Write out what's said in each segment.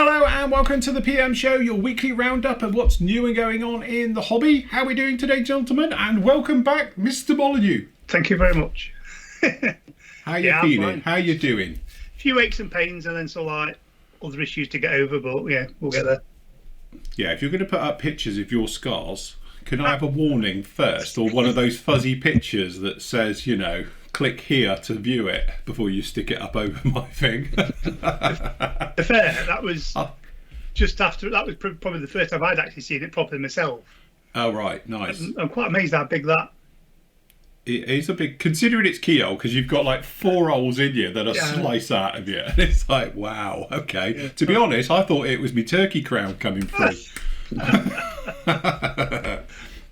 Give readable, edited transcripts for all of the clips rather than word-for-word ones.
Hello and welcome to the PM Show, your weekly roundup of what's new and going on in the hobby. How are we doing today, gentlemen? And welcome back, Mr. Molyneux. Thank you very much. How you feeling? How you doing? A few aches and pains and then some like other issues to get over, but yeah, we'll get there. Yeah, if you're going to put up pictures of your scars, can I have a warning first, or one of those fuzzy pictures that says, you know, click here to view it before you stick it up over my thing? Fair, that was just after, that was probably the first time I'd actually seen it properly myself. Oh, right, nice. I'm quite amazed how big that. It is a big, considering it's keyhole, because you've got like 4 holes in you that are sliced out of you. And it's like, wow, okay. Yeah. To be honest, I thought it was my turkey crown coming through.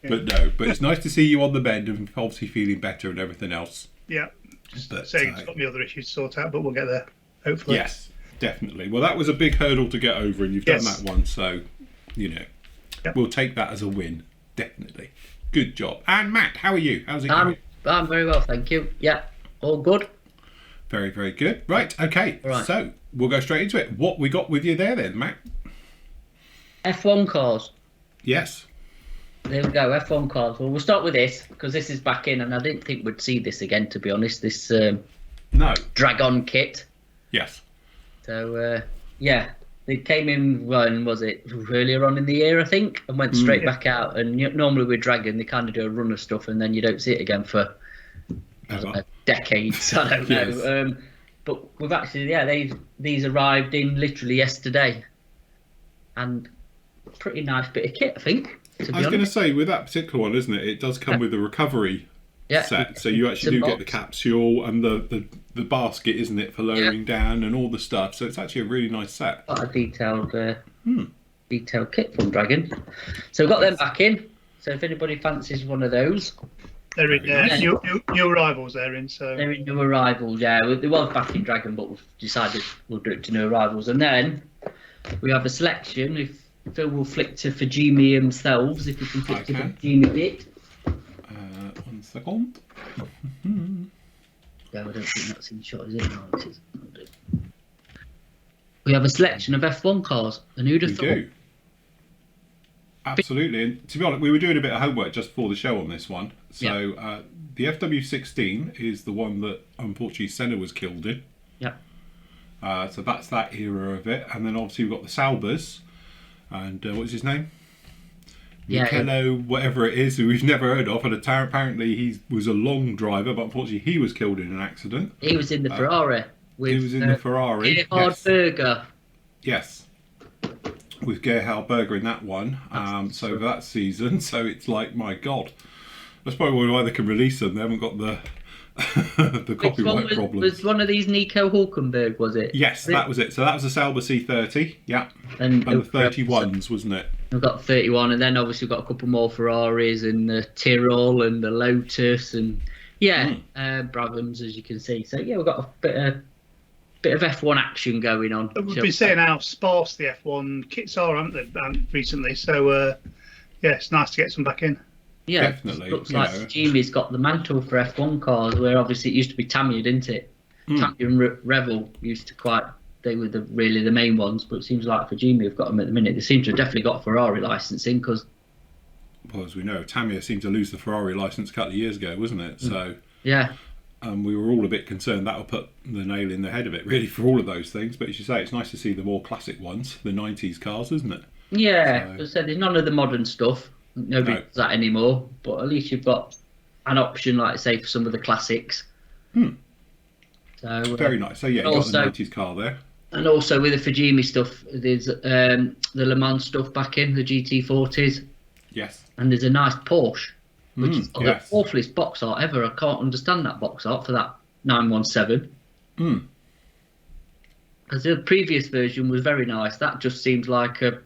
But no, but it's nice to see you on the mend and obviously feeling better and everything else. Yeah, just saying it's got me other issues to sort out, but we'll get there, hopefully. Yes, definitely. Well, that was a big hurdle to get over, and you've done that one, so, you know, we'll take that as a win, definitely. Good job. And Matt, how are you? How's it going? I'm very well, thank you. Yeah, all good. Very, very good. Right, okay, so we'll go straight into it. What we got with you there then, Matt? F1 cars. Yes. There we go, F1 cars. Well, we'll start with this, because this is back in, and I didn't think we'd see this again, to be honest, this Dragon kit. Yes. So, yeah, they came in, when was it, earlier on in the year, I think, and went straight back out. And normally with Dragon, they kind of do a run of stuff, and then you don't see it again for decades, I don't know. But we've actually, these arrived in literally yesterday. And pretty nice bit of kit, I think. I was going to say, with that particular one, isn't it? It does come with a recovery set, so you actually do get the capsule and the basket, isn't it, for lowering down and all the stuff. So it's actually a really nice set. Quite a detailed kit from Dragon. So we've got them back in. So if anybody fancies one of those, they're in new arrivals. They're in new arrivals. Yeah, they was back in Dragon, but we've decided we'll do it to new arrivals, and then we have a selection. If Phil will flick to Fujimi themselves, if you can flick to the Fujimi bit. 1 second. Yeah, I don't think that's in shot, is it? No, it isn't. We have a selection of F1 cars, and who'd have thought? We do. Absolutely. And to be honest, we were doing a bit of homework just before the show on this one. So the FW16 is the one that unfortunately Senna was killed in. Yeah. So that's that era of it. And then obviously we've got the Saubers. And what's his name? Michelo, whatever it is, who we've never heard of. And apparently he was a long driver, but unfortunately he was killed in an accident. He was in the Ferrari. He was in the Ferrari. Gerhard Berger. Yes. With Gerhard Berger in that one. So that season. So it's like, my God. That's probably why they can release them. They haven't got the copyright problem. Was one of these Nico Hulkenberg, was it? Yes, that was it. So that was a Sauber C30, and the 31s, wasn't it? We've got 31, and then obviously we've got a couple more Ferraris and the Tyrrell and the Lotus, and Brabhams, as you can see. So yeah, we've got a bit of F1 action going on. We've been saying how sparse the F1 kits are, haven't they, recently? So it's nice to get some back in. Yeah, definitely. Looks like Jimmy's got the mantle for F1 cars, where obviously it used to be Tamiya, didn't it? Tamiya and Revel used to they were really the main ones, but it seems like for Jimmy have got them at the minute. They seem to have definitely got Ferrari licensing, because... Well, as we know, Tamiya seemed to lose the Ferrari license a couple of years ago, wasn't it? So yeah. We were all a bit concerned that'll put the nail in the head of it, really, for all of those things. But as you say, it's nice to see the more classic ones, the 90s cars, isn't it? Yeah, as I said, there's none of the modern stuff. Nobody does that anymore, but at least you've got an option, like say, for some of the classics. So very nice. So yeah, you've got the 90s car there. And also with the Fujimi stuff, there's the Le Mans stuff back in, the GT40s. Yes. And there's a nice Porsche, which is the awfulest box art ever. I can't understand that box art for that 917. Because the previous version was very nice. That just seems like a...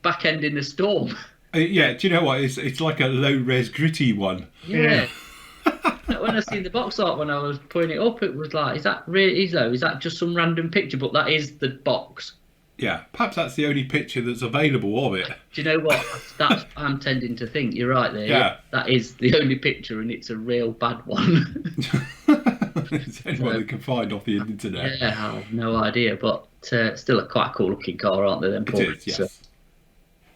back end in the storm. Yeah, do you know what? It's like a low-res gritty one. Yeah. When I seen the box art when I was putting it up, it was like, is that really though? Is that just some random picture? But that is the box. Yeah, perhaps that's the only picture that's available of it. Do you know what? I'm tending to think you're right there. Yeah. That is the only picture, and it's a real bad one. It's anyone they can find off the internet. Yeah, I have no idea, but still a quite cool looking car, aren't they? Them It Porsches, is, yes. so.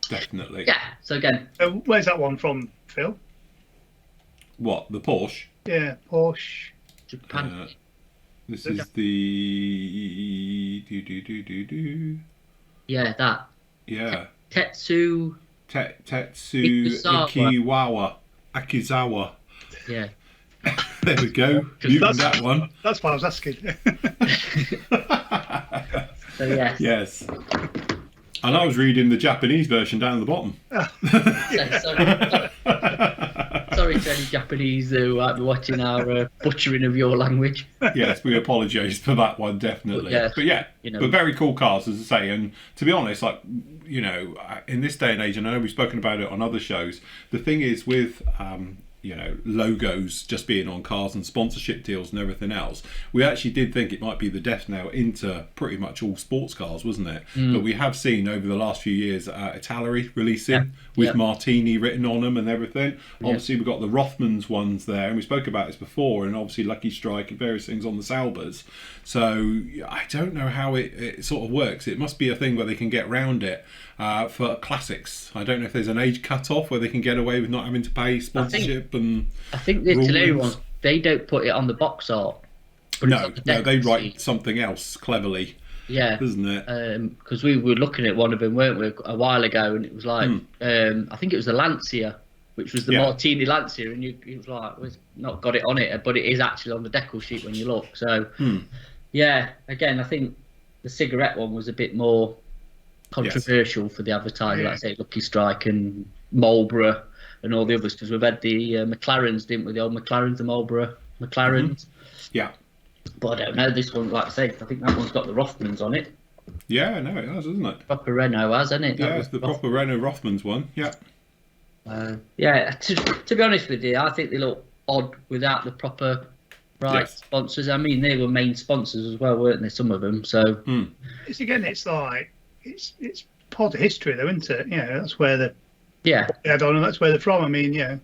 Definitely. Yeah. So again, Where's that one from, Phil? What, the Porsche? Yeah, Porsche. Japan. This is the Yeah, that. yeah. Tetsu. Tetsu Akizawa. Yeah. There we go. Muting that one. That's what I was asking. So yes. Yes. And I was reading the Japanese version down at the bottom. Sorry to any Japanese who might be watching our butchering of your language. Yes, we apologise for that one, definitely. But yeah, but very cool cars, as I say. And to be honest, like, you know, in this day and age, and I know we've spoken about it on other shows, the thing is with you know, logos just being on cars and sponsorship deals and everything else, we actually did think it might be the death knell into pretty much all sports cars, wasn't it? But we have seen over the last few years Italeri releasing with Martini written on them and everything. Obviously we've got the Rothmans ones there, and we spoke about this before, and obviously Lucky Strike and various things on the Saubers. So I don't know how it sort of works. It must be a thing where they can get round it for classics. I don't know if there's an age cut-off where they can get away with not having to pay sponsorship. I think the Italeri ones, they don't put it on the box art. No, they write something else cleverly. Yeah, isn't it? Because we were looking at one of them, weren't we, a while ago, and it was like, I think it was the Lancia, which was the Martini Lancia, and it was like, well, it's not got it on it, but it is actually on the decal sheet when you look. So, yeah, again, I think the cigarette one was a bit more controversial for the advertiser, like I say, Lucky Strike and Marlboro and all the others, because we've had the McLarens, didn't we? The old McLarens, the Marlboro McLarens. Yeah. But I don't know, this one, like I say, I think that one's got the Rothmans on it. Yeah, no, it has, isn't it? Proper Renault has, hasn't it? Yeah, it's the proper Renault Rothmans one, yeah. Yeah, to be honest with you, I think they look odd without the proper sponsors. I mean, they were main sponsors as well, weren't they, some of them? So it's like it's part of history, though, isn't it? You know, that's where the I don't know, that's where they're from. I mean,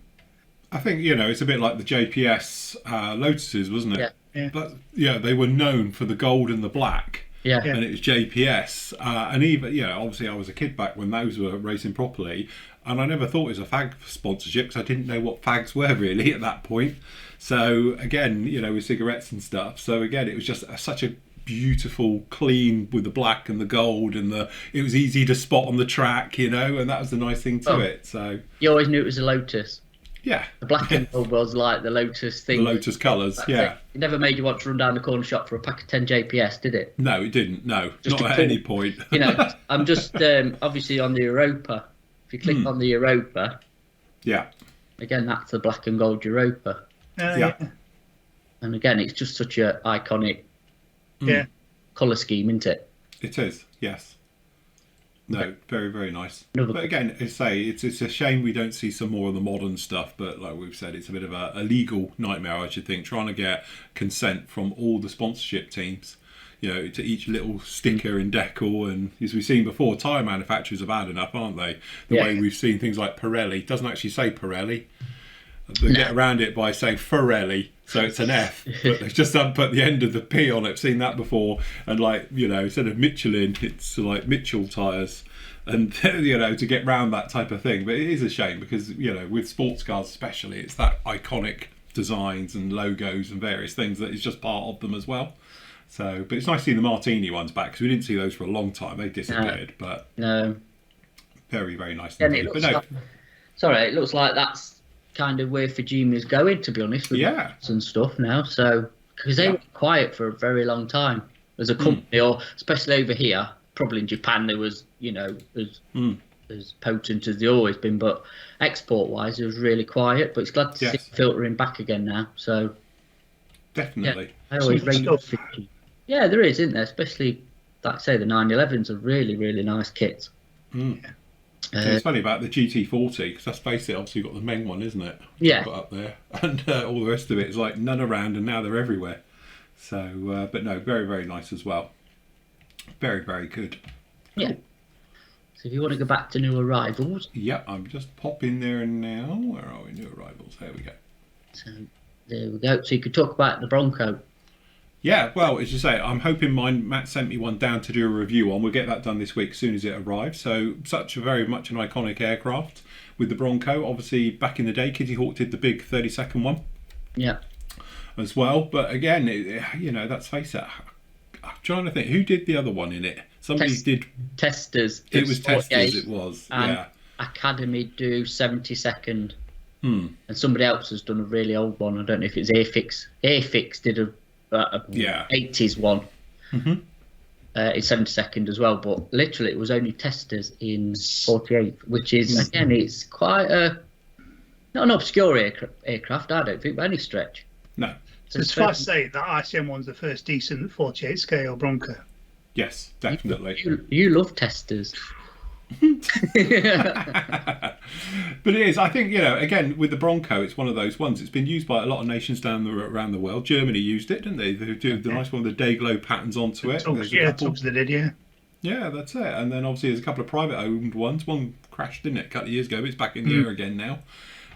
I think, you know, it's a bit like the JPS Lotuses, wasn't it? Yeah. But yeah, they were known for the gold and the black. Yeah. And it was JPS. And even, you know, obviously I was a kid back when those were racing properly, and I never thought it was a fag sponsorship because I didn't know what fags were really at that point. So again, you know, with cigarettes and stuff. So again, it was just such a beautiful, clean with the black and the gold, and it was easy to spot on the track, you know, and that was the nice thing to it. So you always knew it was a Lotus. Yeah, the black and gold was like the Lotus thing. The Lotus colours, yeah. It never made you want to run down the corner shop for a pack of 10 JPS, did it? No, it didn't. No, just not at any point. You know, I'm just obviously on the Europa. If you click on the Europa, again, that's the black and gold Europa. yeah. And again, it's just such a iconic colour scheme, isn't it? It is, yes. No, very, very nice. But again, it's a shame we don't see some more of the modern stuff, but like we've said, it's a bit of a legal nightmare, I should think, trying to get consent from all the sponsorship teams, you know, to each little sticker and decal. And as we've seen before, tyre manufacturers are bad enough, aren't they? The way we've seen things like Pirelli, doesn't actually say Pirelli. They get around it by saying Ferrelli, so it's an F, but they've just put the end of the P on it. I've seen that before, and like, you know, instead of Michelin, it's like Mitchell tyres, and you know, to get round that type of thing. But it is a shame because, you know, with sports cars especially, it's that iconic designs and logos and various things that is just part of them as well. So, but it's nice seeing the Martini ones back because we didn't see those for a long time. They disappeared, but very, very nice. And it looks it looks like that's kind of where Fujimi's going, to be honest, with and stuff now. So because they were quiet for a very long time as a company, or especially over here, probably in Japan, there was, you know, as potent as they always been, but export wise, it was really quiet. But it's glad to see it filtering back again now. So definitely, I always rate Fuji. Yeah, there is, isn't there? Especially, like I say, the 911s are really, really nice kits. It's funny about the GT40 because that's basically obviously got the main one, isn't it? Yeah. Got up there, and all the rest of it is like none around, and now they're everywhere. So, but no, very, very nice as well. Very, very good. Yeah. So if you want to go back to new arrivals. Yeah, I'm just popping there now. Where are we? New arrivals. There we go. So there we go. So you could talk about the Bronco. Yeah, well, as you say, I'm hoping mine. Matt sent me one down to do a review on. We'll get that done this week as soon as it arrives. So, such a very much an iconic aircraft with the Bronco. Obviously, back in the day, Kitty Hawk did the big 30-second one. Yeah. As well, but again, let's face it. I'm trying to think who did the other one in it. Somebody did Testers. It was Testers. It was. And Academy do 70-second. And somebody else has done a really old one. I don't know if it's Airfix. Airfix did a 80s one. Mm-hmm. In 70-second as well, but literally it was only Testers in 48, which is again, it's quite not an obscure aircraft. I don't think by any stretch. No. So it's fair to say that ICM one's the first decent 48 scale Bronco. Yes, definitely. You love Testers. But it is, I think, again, with the Bronco, it's one of those ones. It's been used by a lot of nations around the world. Germany used it, didn't they? They did the nice one with the day-glow patterns onto it. Tugs they did, yeah. Yeah, that's it. And then obviously there's a couple of private-owned ones. One crashed, didn't it, a couple of years ago, but it's back in the air again now.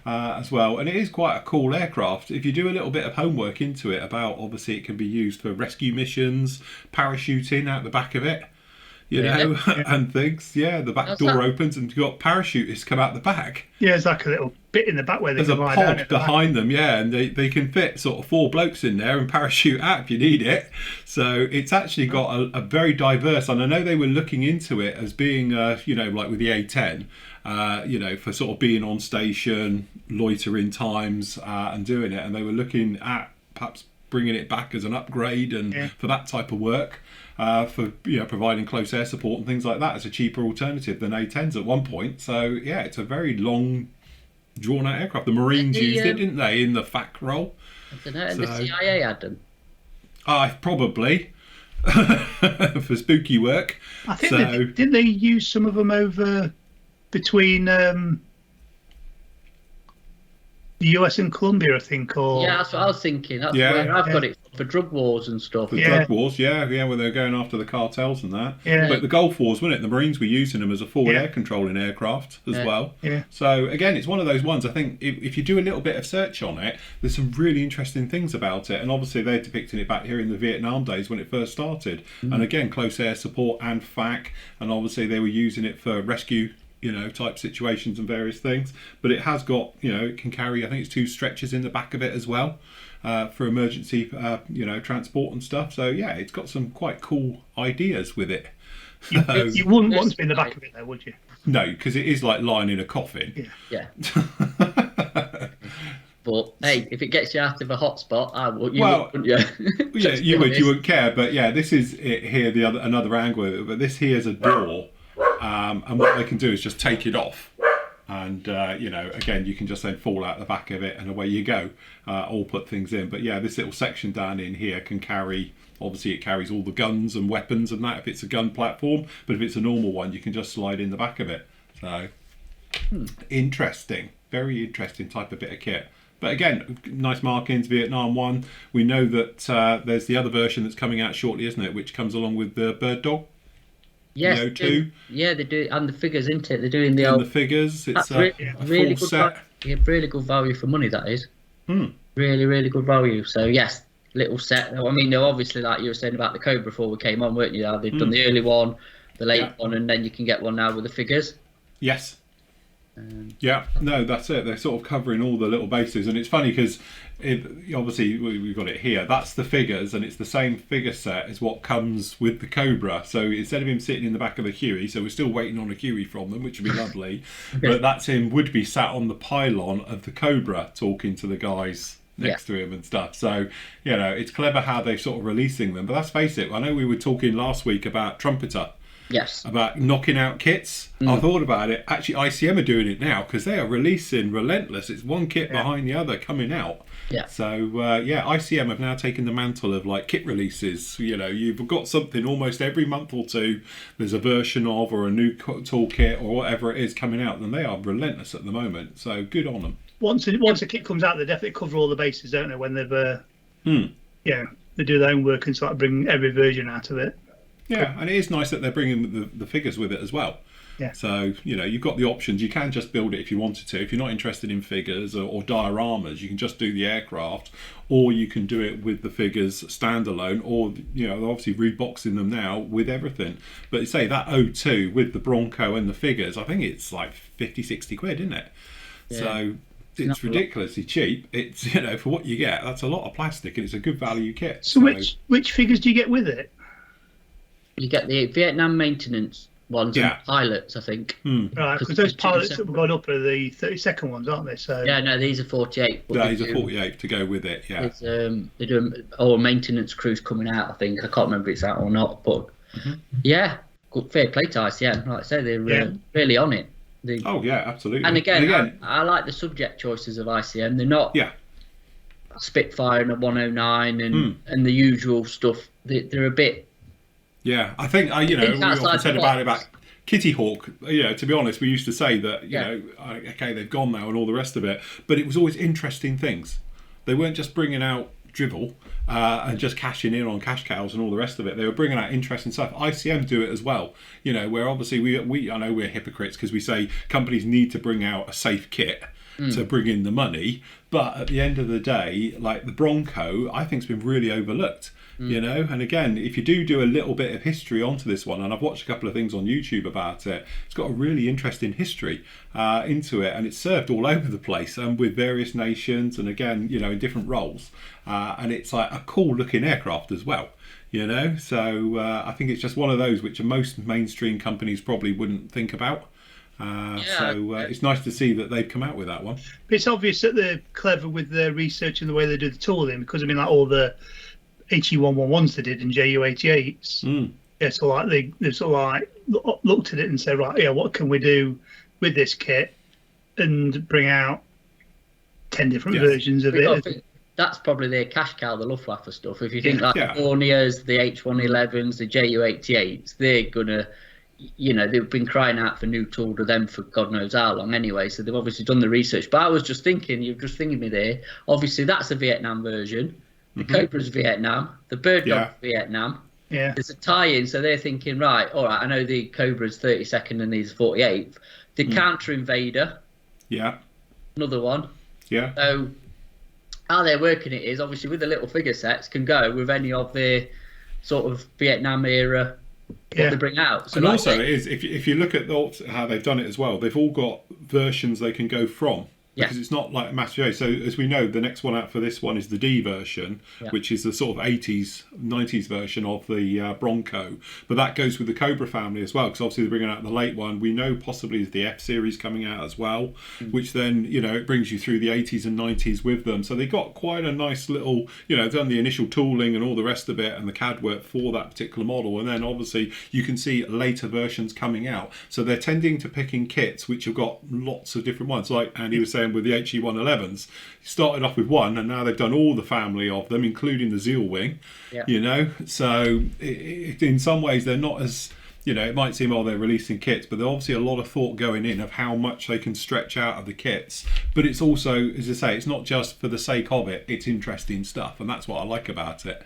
As well, and it is quite a cool aircraft. If you do a little bit of homework into it, about obviously it can be used for rescue missions, parachuting out the back of it, and things. Yeah, the back door opens and you've got parachutists come out the back. Yeah, there's like a little bit in the back where they there's a pod behind them. Yeah, and they can fit sort of 4 blokes in there and parachute out if you need it. So it's actually got a very diverse. And I know they were looking into it as being, like with the A10. For sort of being on station, loitering times, and doing it. And they were looking at perhaps bringing it back as an upgrade and for that type of work, for providing close air support and things like that as a cheaper alternative than A10s at one point. So yeah, it's a very long, drawn-out aircraft. The Marines used it, didn't they, in the FAC role? I don't know. And the CIA had them. Probably. For spooky work. I think didn't they use some of them over between the US and Colombia, I think, or that's what I was thinking. That's where I've got it for drug wars and stuff. For drug wars, where they're going after the cartels and that. Yeah. But the Gulf Wars, wasn't it? The Marines were using them as a forward air controlling aircraft as well. Yeah. So again, it's one of those ones. I think if you do a little bit of search on it, there's some really interesting things about it. And obviously they're depicting it back here in the Vietnam days when it first started. And again, close air support and FAC, and obviously they were using it for rescue type situations and various things, but it has got, it can carry, I think it's 2 stretchers in the back of it as well, for emergency, transport and stuff. So yeah, it's got some quite cool ideas with it. You wouldn't want to be in the back of it though, would you? No, because it is like lying in a coffin. Yeah. But hey, if it gets you out of a hotspot, wouldn't you? Yeah, you wouldn't care. But yeah, this is it here. Another angle of it, but this here is a door. And what they can do is just take it off, and again, you can just then fall out the back of it and away you go, or put things in. But yeah, this little section down in here can carry, obviously it carries all the guns and weapons and that if it's a gun platform, but if it's a normal one you can just slide in the back of it. So interesting, very interesting type of bit of kit. But again, nice markings, Vietnam 1. We know that there's the other version that's coming out shortly, isn't it, which comes along with the Bird Dog. Yes, the O2. They do, and the figures, isn't it? They're doing the figures. It's a really full good set. Really good value for money, that is. Really, really good value. So yes, little set. I mean, they're obviously, like you were saying about the Cobra before we came on, weren't you? They've done the early one, the late one, and then you can get one now with the figures. Yes. No, that's it. They're sort of covering all the little bases, and it's funny because obviously we've got it here. That's the figures, and it's the same figure set as what comes with the Cobra. So instead of him sitting in the back of the Huey, so we're still waiting on a Huey from them, which would be lovely. But that's him would be sat on the pylon of the Cobra talking to the guys next to him and stuff. So it's clever how they're sort of releasing them. But let's face it, I know we were talking last week about Trumpeter. Yes. About knocking out kits. I thought about it. Actually, ICM are doing it now because they are releasing relentless. It's one kit behind the other coming out. Yeah. So ICM have now taken the mantle of like kit releases. You've got something almost every month or two. There's a version of or a new toolkit or whatever it is coming out, and they are relentless at the moment. So good on them. Once a kit comes out, they definitely cover all the bases, don't they? When they've they do their own work and sort of bring every version out of it. Yeah, and it is nice that they're bringing the figures with it as well. Yeah. So, you've got the options. You can just build it if you wanted to. If you're not interested in figures or dioramas, you can just do the aircraft, or you can do it with the figures standalone, or, they're obviously reboxing them now with everything. But say that O2 with the Bronco and the figures, I think it's like 50, 60 quid, isn't it? Yeah. So it's ridiculously cheap. It's, for what you get, that's a lot of plastic, and it's a good value kit. So which figures do you get with it? You get the Vietnam maintenance ones and pilots, I think. Right, because those pilots that were going up are the 32nd ones, aren't they? So yeah, no, these are 48. Yeah, these are 48 to go with it. Yeah, they're doing a maintenance cruise coming out. I think I can't remember if it's out or not, but yeah, good fair play to ICM. Like I say, they're really on it. Oh yeah, absolutely. And again, I like the subject choices of ICM. They're not Spitfire and a 109 and the usual stuff. They're a bit. Yeah, I think we often said about Kitty Hawk. To be honest, we used to say that okay, they've gone now and all the rest of it, but it was always interesting things. They weren't just bringing out drivel and just cashing in on cash cows and all the rest of it. They were bringing out interesting stuff. ICM do it as well. Where obviously we I know we're hypocrites because we say companies need to bring out a safe kit to bring in the money, but at the end of the day, like the Bronco, I think has been really overlooked. And again, if you do a little bit of history onto this one, and I've watched a couple of things on YouTube about it, it's got a really interesting history into it, and it's served all over the place and with various nations, and again, in different roles, and it's like a cool looking aircraft as well. So I think it's just one of those which most mainstream companies probably wouldn't think about. It's nice to see that they've come out with that one. But it's obvious that they're clever with their research and the way they do the tooling, because I mean, like all the HE111s they did and JU88s. Yeah, so like they sort of like looked at it and said, right, what can we do with this kit, and bring out 10 different versions of it. That's probably their cash cow, the Luftwaffe stuff. If you think like the Dorniers, the H111s, the JU88s, they're gonna, they've been crying out for new tool to them for God knows how long anyway. So they've obviously done the research. But I was just thinking, you're just thinking me there. Obviously, that's a Vietnam version. The Cobra's Vietnam, the Bird Dog's Vietnam. Yeah. There's a tie-in, so they're thinking, right, all right, I know the Cobra's 32nd and these 48th. The Counter Invader. Yeah. Another one. Yeah. So how they're working it is, obviously, with the little figure sets, can go with any of their sort of Vietnam era what they bring out. So and also, it is, if you look at how they've done it as well, they've all got versions they can go from. Because it's not like a massive. So as we know, the next one out for this one is the D version, which is the sort of 80s, 90s version of the Bronco. But that goes with the Cobra family as well, because obviously they're bringing out the late one. We know possibly is the F series coming out as well, which then, it brings you through the 80s and 90s with them. So they got quite a nice little, done the initial tooling and all the rest of it and the CAD work for that particular model. And then obviously you can see later versions coming out. So they're tending to pick in kits which have got lots of different ones. Like Andy was saying, with the HE111s, started off with one, and now they've done all the family of them, including the Zeal Wing. So in some ways they're not as, it might seem they're releasing kits, but there's obviously a lot of thought going in of how much they can stretch out of the kits. But it's also, as I say, it's not just for the sake of it, it's interesting stuff, and that's what I like about it.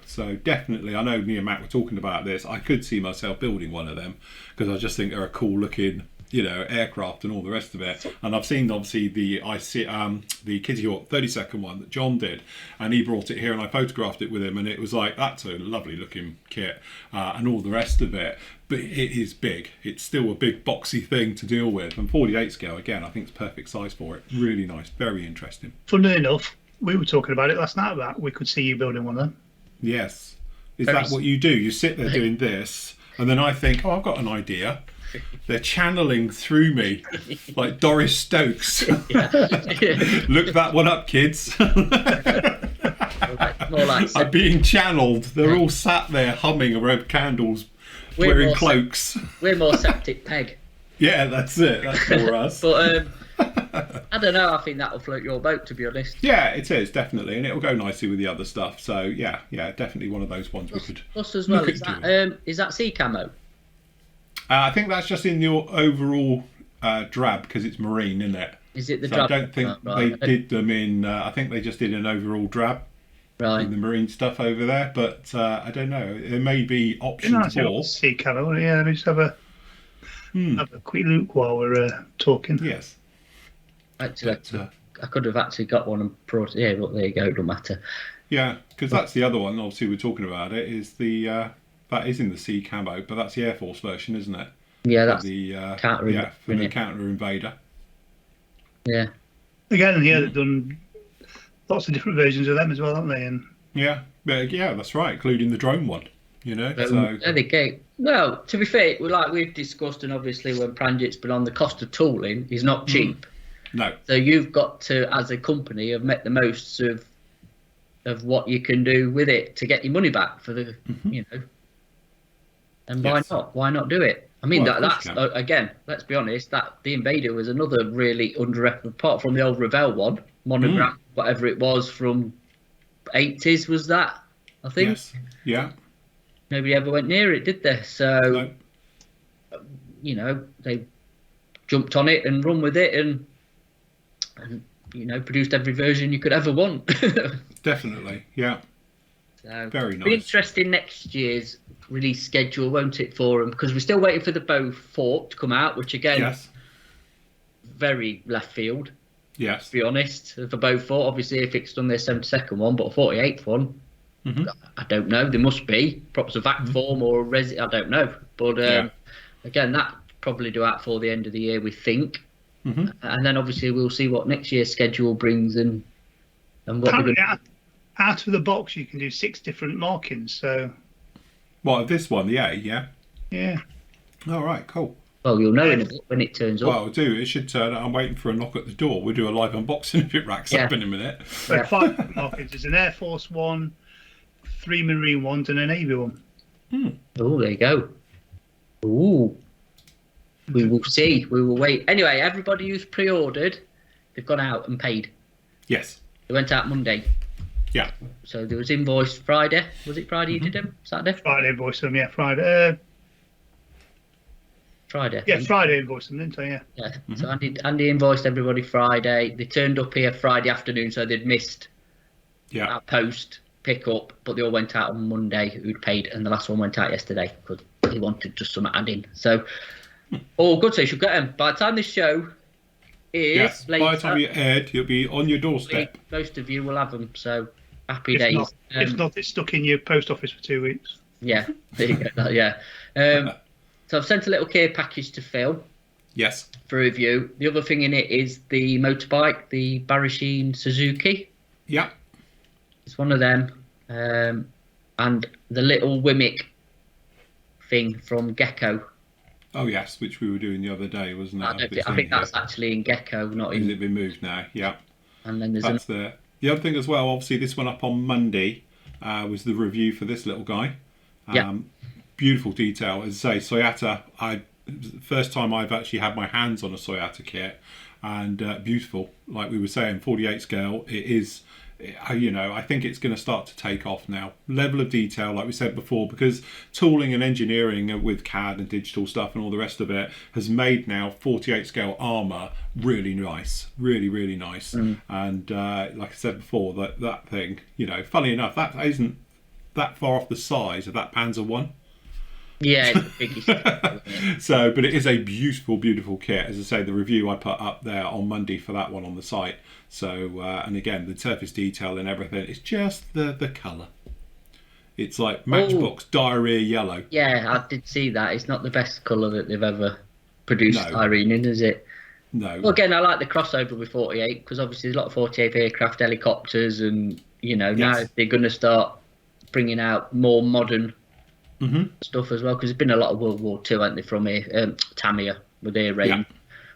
So definitely, I know me and Matt were talking about this, I could see myself building one of them, because I just think they're a cool looking aircraft and all the rest of it. And I've seen obviously the Kitty Hawk 32nd one that John did, and he brought it here and I photographed it with him, and it was like, that's a lovely looking kit and all the rest of it. But it is big. It's still a big boxy thing to deal with, and 48 scale again, I think it's perfect size for it. Really nice, very interesting. Funnily enough, we were talking about it last night about we could see you building one of them. Yes. Is that what you do? You sit there doing this, and then I think, I've got an idea. They're channeling through me like Doris Stokes. Look that one up, kids. More like I'm being channeled. They're all sat there humming around candles, wearing cloaks. We're more Septic Peg. Yeah, that's it. That's for us. But I don't know. I think that'll float your boat, to be honest. Yeah, it is definitely, and it'll go nicely with the other stuff. So yeah, definitely one of those ones we could. Plus as well, is that sea camo? I think that's just in your overall drab, because it's marine, isn't it? Is it the drab? I don't think they did them in. I think they just did an overall drab. Right. in the marine stuff over there. But I don't know. There may be Be options nice to have more. a sea camo. Yeah, let me just have a quick look while we're talking. Yes. Actually, But, I could have actually got one and brought it. Yeah, but there you go. It don't matter. yeah, because that's the other one. Obviously, we're talking about it. Is the that is in the sea camo, but that's the Air Force version, isn't it? Yeah, For that's the counter. for the counter invader. Yeah. Again, yeah, they've done lots of different versions of them as well, haven't they? And Yeah, yeah, that's right, including the drone one. You know, so There they go. Well, to be fair, like we've discussed, and obviously when Pranjit's been on, the cost of tooling is not cheap. no, So you've got to, as a company, have met the most of what you can do with it to get your money back for the, you know. And why Yes. not? Why not do it? I mean, Well, of course that's you can. again. Let's be honest. That the Invader was another really apart from the old Revell one, monogram, whatever it was from 80s. Was that? I think Yes, yeah, nobody ever went near it, did they? So no, you know, they jumped on it and run with it, and you know, produced every version you could ever want. definitely, yeah, So, very Be nice. interesting next year's release schedule, won't it, for them? Because we're still waiting for the Beaufort to come out, which again, Yes, very left field, yes, to be honest. For Beaufort, obviously, if it's done their 72nd one, but a 48th one, I don't know. There must be. Perhaps a VAC form or a I don't know. But yeah, again, that probably do out for the end of the year, we think. And then obviously we'll see what next year's schedule brings and what we're apparently, going out of the box, you can do 6 different markings. So, well, this one, the A, yeah. yeah. All right, cool. Well, you'll know in a bit when it turns up. Well, I'll do. It should turn. I'm waiting for a knock at the door. We'll do a live unboxing if it racks up in a minute. So 5 different markings. There's an Air Force one, 3 Marine ones, and a Navy one. Oh, there you go. Ooh. We will see. We will wait. Anyway, everybody who's pre-ordered, they've gone out and paid. Yes. They went out Monday. Yeah. So there was invoice Friday. Was it Friday you did them? Saturday? Friday invoice them, yeah, Friday. Friday. Yeah, Friday invoice them, didn't I? Yeah. Yeah. So Andy invoiced everybody Friday. They turned up here Friday afternoon, so they'd missed Yeah. our post pick up, but they all went out on Monday who'd paid, and the last one went out yesterday because he wanted just some adding. So all good. So you should get them. By the time this show is Yes. later, By the time you aired, you'll be on your doorstep. most of you will have them. So happy If days. not, if not, it's stuck in your post office for 2 weeks. Yeah, there you go. Yeah. So I've sent a little care package to Phil Yes. for review. The other thing in it is the motorbike, the Barishine Suzuki. Yeah. It's one of them. And the little Wimmick thing from Gecko. Oh yes, which we were doing the other day, wasn't it? I think that's actually in Gecko, not Has in. it been moved now? Yeah. And then there's That's the other thing as well. Obviously, this one up on Monday was the review for this little guy. Beautiful detail. As I say, Soyata. First time I've actually had my hands on a Soyata kit, and beautiful. Like we were saying, 48 scale. It is. You know, I think it's going to start to take off now. Level of detail, like we said before, because tooling and engineering with CAD and digital stuff and all the rest of it has made now 48 scale armor really nice, really nice. And like I said before, that thing, you know, funny enough, that isn't that far off the size of that Panzer one. Yeah, it's the biggest. So, but it is a beautiful kit. As I say, the review I put up there on Monday for that one on the site. So, and again, the surface detail and everything, it's just the colour. It's like Matchbox diarrhea yellow. Yeah, I did see that. It's not the best colour that they've ever produced Irene in, is it? No. Well, again, I like the crossover with 48 because obviously there's a lot of 48 aircraft, helicopters, and you know now they're going to start bringing out more modern stuff as well because there's been a lot of World War II, haven't they, from here, Tamiya with their range.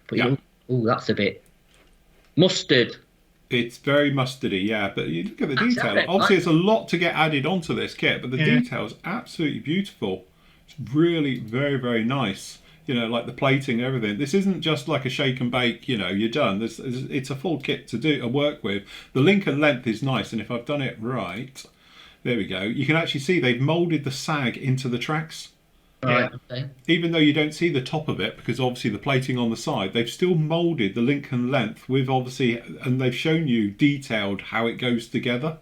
But that's a bit mustard. It's very mustardy, yeah. But you look at the detail. Obviously, there's a lot to get added onto this kit, but the detail is absolutely beautiful. It's really very nice. You know, like the plating and everything. This isn't just like a shake and bake, you know, you're done. It's a full kit to do and work with. The link and length is nice, and if I've done it right, there we go. You can actually see they've moulded the sag into the tracks. Right, okay. Even though you don't see the top of it, because obviously the plating on the side, they've still moulded the link and length with obviously, and they've shown you detailed how it goes together.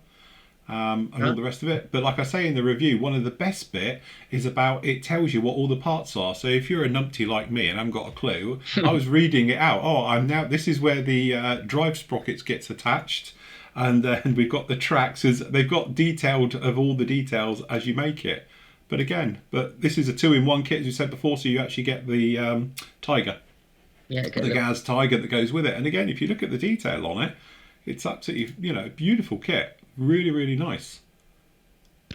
and all the rest of it. But like I say in the review, one of the best bit is about it tells you what all the parts are. So if you're a numpty like me and I haven't got a clue, I was reading it out. This is where the drive sprockets gets attached. And then we've got the tracks. They've got detailed of all the details as you make it. But this is a 2-in-1 kit, as you said before, so you actually get the Tiger. Yeah, the Gaz Tiger that goes with it. And again, if you look at the detail on it, it's absolutely, beautiful kit. Really, really nice.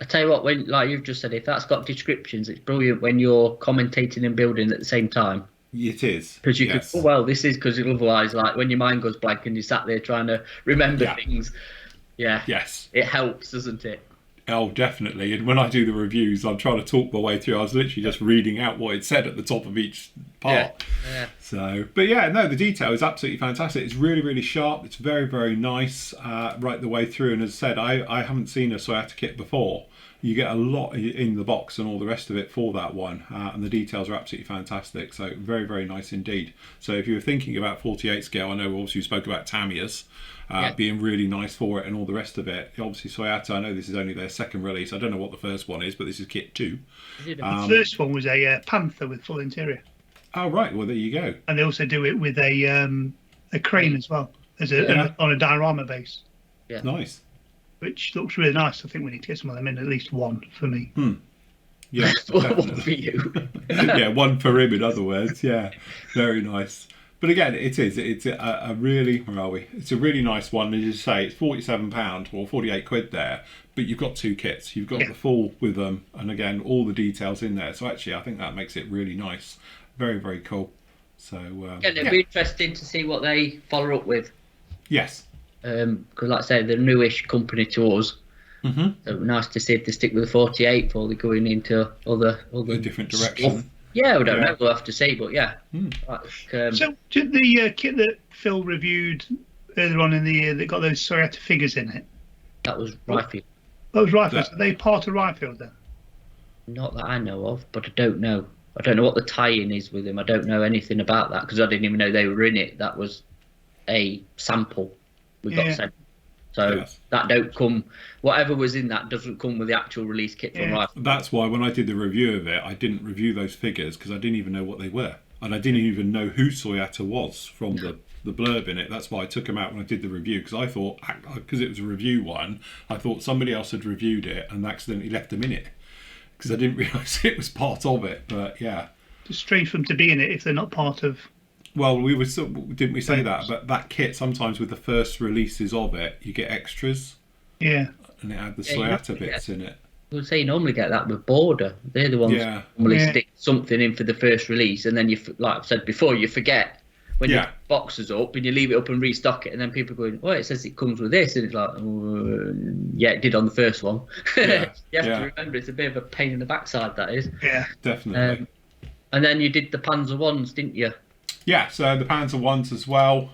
I tell you what, when like you've just said, if that's got descriptions, it's brilliant when you're commentating and building at the same time. It is. Because you can, this is because otherwise, like when your mind goes blank and you sat there trying to remember things, yes, it helps, doesn't it? Oh, definitely. And when I do the reviews, I'm trying to talk my way through. I was literally just reading out what it said at the top of each part. Yeah. So, but the detail is absolutely fantastic. It's really, really sharp. It's very, very nice right the way through. And as I said, I haven't seen a Soyata kit before. You get a lot in the box and all the rest of it for that one. And the details are absolutely fantastic. So very, very nice indeed. So if you were thinking about 48 scale, I know obviously you spoke about Tamiyas. Being really nice for it and all the rest of it. Obviously Soyata, I know this is only their second release. I don't know what the first one is, but this is kit 2. The first one was a Panther with full interior. Oh right, well there you go. And they also do it with a crane as well, on a diorama base. Yeah. Nice. Which looks really nice. I think we need to get some of them in, at least one for me. Yes, one for you. Yeah, one for him in other words. Yeah, very nice. But again, it's a really, where are we? It's a really nice one. As you say, it's £47 or 48 quid there, but you've got 2 kits. You've got the full with them, and again, all the details in there. So actually, I think that makes it really nice. Very, very cool. So it'd be interesting to see what they follow up with. Yes. Because like I say, they're a newish company to us. Mm-hmm. So nice to see if they stick with the 48 before they're going into other different direction. Stuff. Yeah, we don't know. We'll have to see, but yeah. So did the kit that Phil reviewed earlier on in the year that got those Soyata figures in it? That was Rifle. That was Rifle. Are they part of Rifle then? Not that I know of, but I don't know. I don't know what the tie-in is with them. I don't know anything about that because I didn't even know they were in it. That was a sample we got sent. So that don't come, whatever was in that doesn't come with the actual release kit from Rifle. That's why when I did the review of it, I didn't review those figures because I didn't even know what they were. And I didn't even know who Soyata was from the blurb in it. That's why I took them out when I did the review because I thought, because it was a review one, I thought somebody else had reviewed it and accidentally left them in it because I didn't realise it was part of it. But yeah. It's strange for them to be in it if they're not part of... Well, didn't we say that? But that kit, sometimes with the first releases of it, you get extras. Yeah. And it had the Soyata bits in it. I would say you normally get that with Border. They're the ones that normally stick something in for the first release, and then you, like I've said before, you forget when your box is up and you leave it up and restock it, and then people are going, "Oh, it says it comes with this," and it's like, "Yeah, it did on the first one." Yeah. You have to remember it's a bit of a pain in the backside. That is. Yeah, definitely. And then you did the Panzer ones, didn't you? Yeah, so the Panzer ones as well,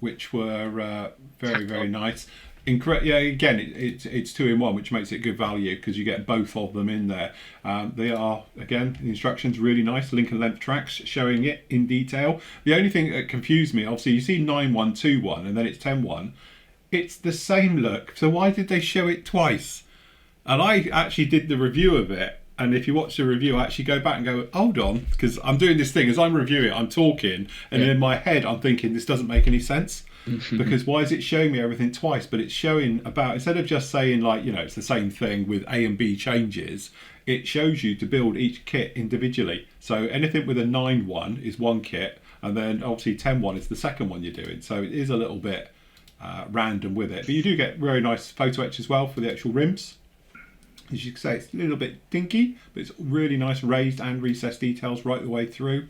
which were very, very nice. Again, it's 2-in-1, which makes it good value because you get both of them in there. They are, again, the instructions really nice, link and length tracks showing it in detail. The only thing that confused me, obviously, you see 9.121 and then it's 10.1. It's the same look, so why did they show it twice? And I actually did the review of it. And if you watch the review, I actually go back and go, hold on, because I'm doing this thing as I'm reviewing it, I'm talking, and in my head I'm thinking this doesn't make any sense. Because why is it showing me everything twice? But it's showing about, instead of just saying like, it's the same thing with A and B changes, it shows you to build each kit individually. So anything with a 9.1 is one kit, and then obviously 10.1 is the second one you're doing. So it is a little bit random with it. But you do get very nice photo etch as well for the actual rims. As you can say, it's a little bit dinky, but it's really nice raised and recessed details right the way through.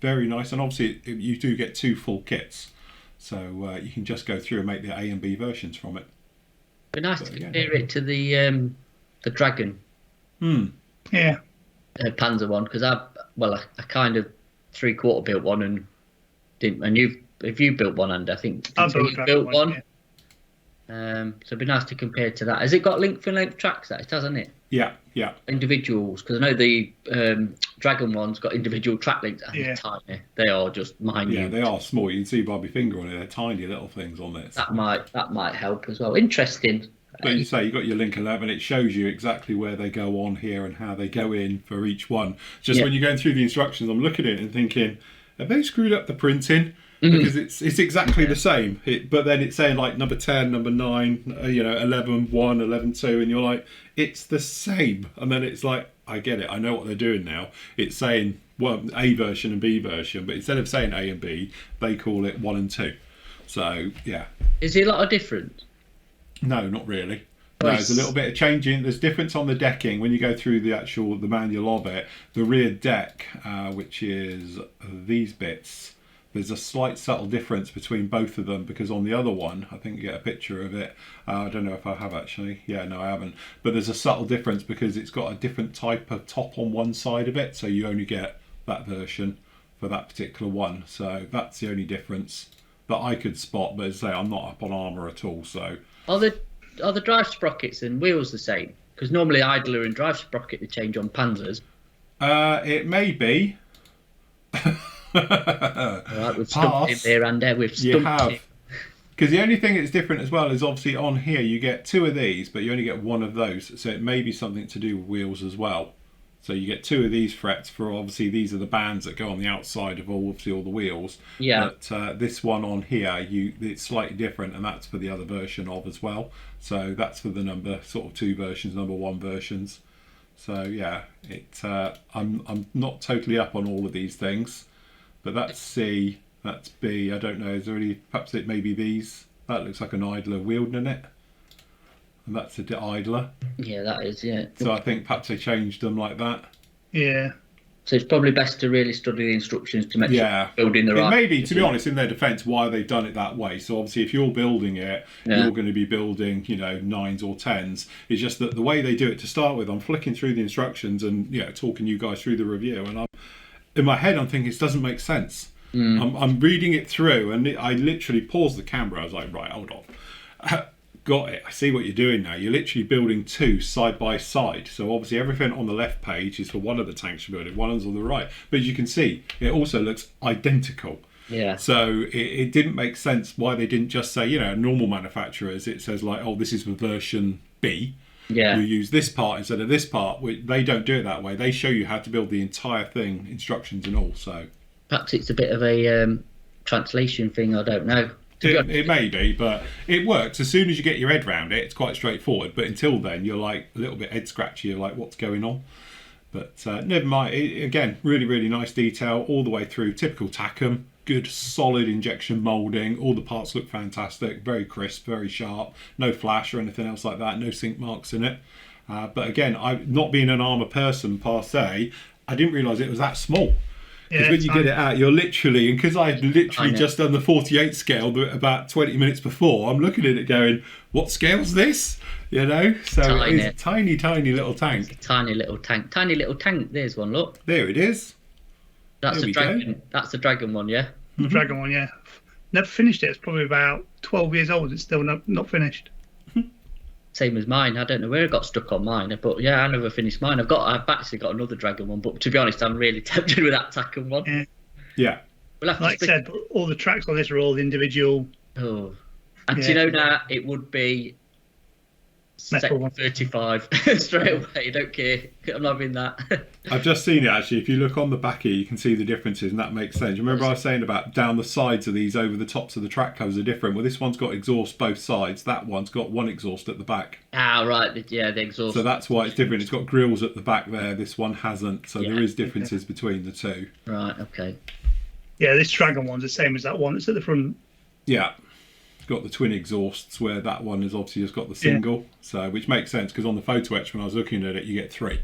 Very nice. And obviously you do get 2 full kits. So you can just go through and make the A and B versions from it. It'd be nice to compare it to the Dragon. Yeah. Panzer one, because I kind of 3/4 built one and didn't. And if you built one, and I think you built one. Yeah. So it'd be nice to compare to that. Has it got length and length tracks? That it has, hasn't it? Yeah. Individuals, because I know the Dragon one's got individual track lengths and they're tiny. They are just minute. Yeah, they are small. You can see by my finger on it. They're tiny little things on it. That might help as well. Interesting. But you say you got your link 11, it shows you exactly where they go on here and how they go in for each one. Just when you're going through the instructions, I'm looking at it and thinking, have they screwed up the printing? Because it's exactly the same. But then it's saying like number 10, number 9, 11, 1, 11, 2, and you're like, it's the same. And then it's like, I get it. I know what they're doing now. It's saying, well, A version and B version, but instead of saying A and B, they call it 1 and 2. So, yeah. Is there a lot of difference? No, not really. No, there's a little bit of changing. There's difference on the decking when you go through the manual of it. The rear deck, which is these bits, there's a slight subtle difference between both of them, because on the other one, I think you get a picture of it. I don't know if I have actually. Yeah, no, I haven't. But there's a subtle difference because it's got a different type of top on one side of it, so you only get that version for that particular one. So that's the only difference that I could spot. But as I say, I'm not up on armour at all, so... Are the drive sprockets and wheels the same? Because normally idler and drive sprocket they change on Panzers. It may be. Right, we've stumped him there and there. We've stumped him. Because the only thing that's different as well is obviously on here you get 2 of these, but you only get 1 of those. So it may be something to do with wheels as well. So you get 2 of these frets for, obviously these are the bands that go on the outside of all the wheels. Yeah. But this one on here, it's slightly different, and that's for the other version of as well. So that's for the number 2 versions, number 1 versions. So yeah, I'm not totally up on all of these things, but that's C, that's B. I don't know. Is there any? Perhaps it may be these. That looks like an idler wielding it. And that's the idler. Yeah, that is, yeah. So I think perhaps they changed them like that. Yeah. So it's probably best to really study the instructions to make sure you're building the right... It may be, to be honest, in their defence, why they've done it that way. So obviously if you're building it, you're going to be building, 9s or 10s. It's just that the way they do it to start with, I'm flicking through the instructions and talking you guys through the review, and in my head I'm thinking it doesn't make sense. I'm reading it through and I literally paused the camera. I was like, right, hold on. Got it. I see what you're doing now. You're literally building 2 side by side. So obviously everything on the left page is for one of the tanks you're building, one's on the right. But as you can see, it also looks identical. Yeah. So it didn't make sense why they didn't just say, normal manufacturers, it says like, oh, this is for version B. Yeah. You use this part instead of this part. They don't do it that way. They show you how to build the entire thing, instructions and all. So perhaps it's a bit of a translation thing. I don't know. It may be, but it works. As soon as you get your head around it, it's quite straightforward. But until then, you're like a little bit head scratchy. You're like, what's going on? But never mind. Again, really, really nice detail all the way through. Typical Tacom. Good, solid injection moulding. All the parts look fantastic. Very crisp, very sharp. No flash or anything else like that. No sink marks in it. But again, not being an armour person per se, I didn't realise it was that small. Because when you get it out, you're literally, and because I'd literally just done the 48 scale about 20 minutes before, I'm looking at it going, what scale's this? So it's a tiny, tiny little tank. It's a tiny little tank. Tiny little tank. There's one, look. There it is. That's a dragon. That's the dragon one, yeah? The dragon one, yeah. Never finished it. It's probably about 12 years old. It's still not finished. Same as mine. I don't know where it got stuck on mine, but yeah, I never finished mine. I've actually got another dragon one, but to be honest, I'm really tempted with that Tacom one. Yeah. We'll have like I said, all the tracks on this are all individual. Oh, and you know that it would be Sector 35 straight away. Don't care. I'm not having that. I've just seen it actually. If you look on the back here, you can see the differences, and that makes sense. Remember I was saying about down the sides of these over the tops of the track covers are different. Well, this one's got exhaust both sides. That one's got one exhaust at the back. Ah, right. Yeah, the exhaust. So that's why it's different. It's got grills at the back there. This one hasn't. So there is differences between the two. Right. Okay. Yeah, this Dragon one's the same as that one. It's at the front. Yeah. Got the twin exhausts where that one has obviously just got the single, so which makes sense because on the photo etch when I was looking at it you get 3.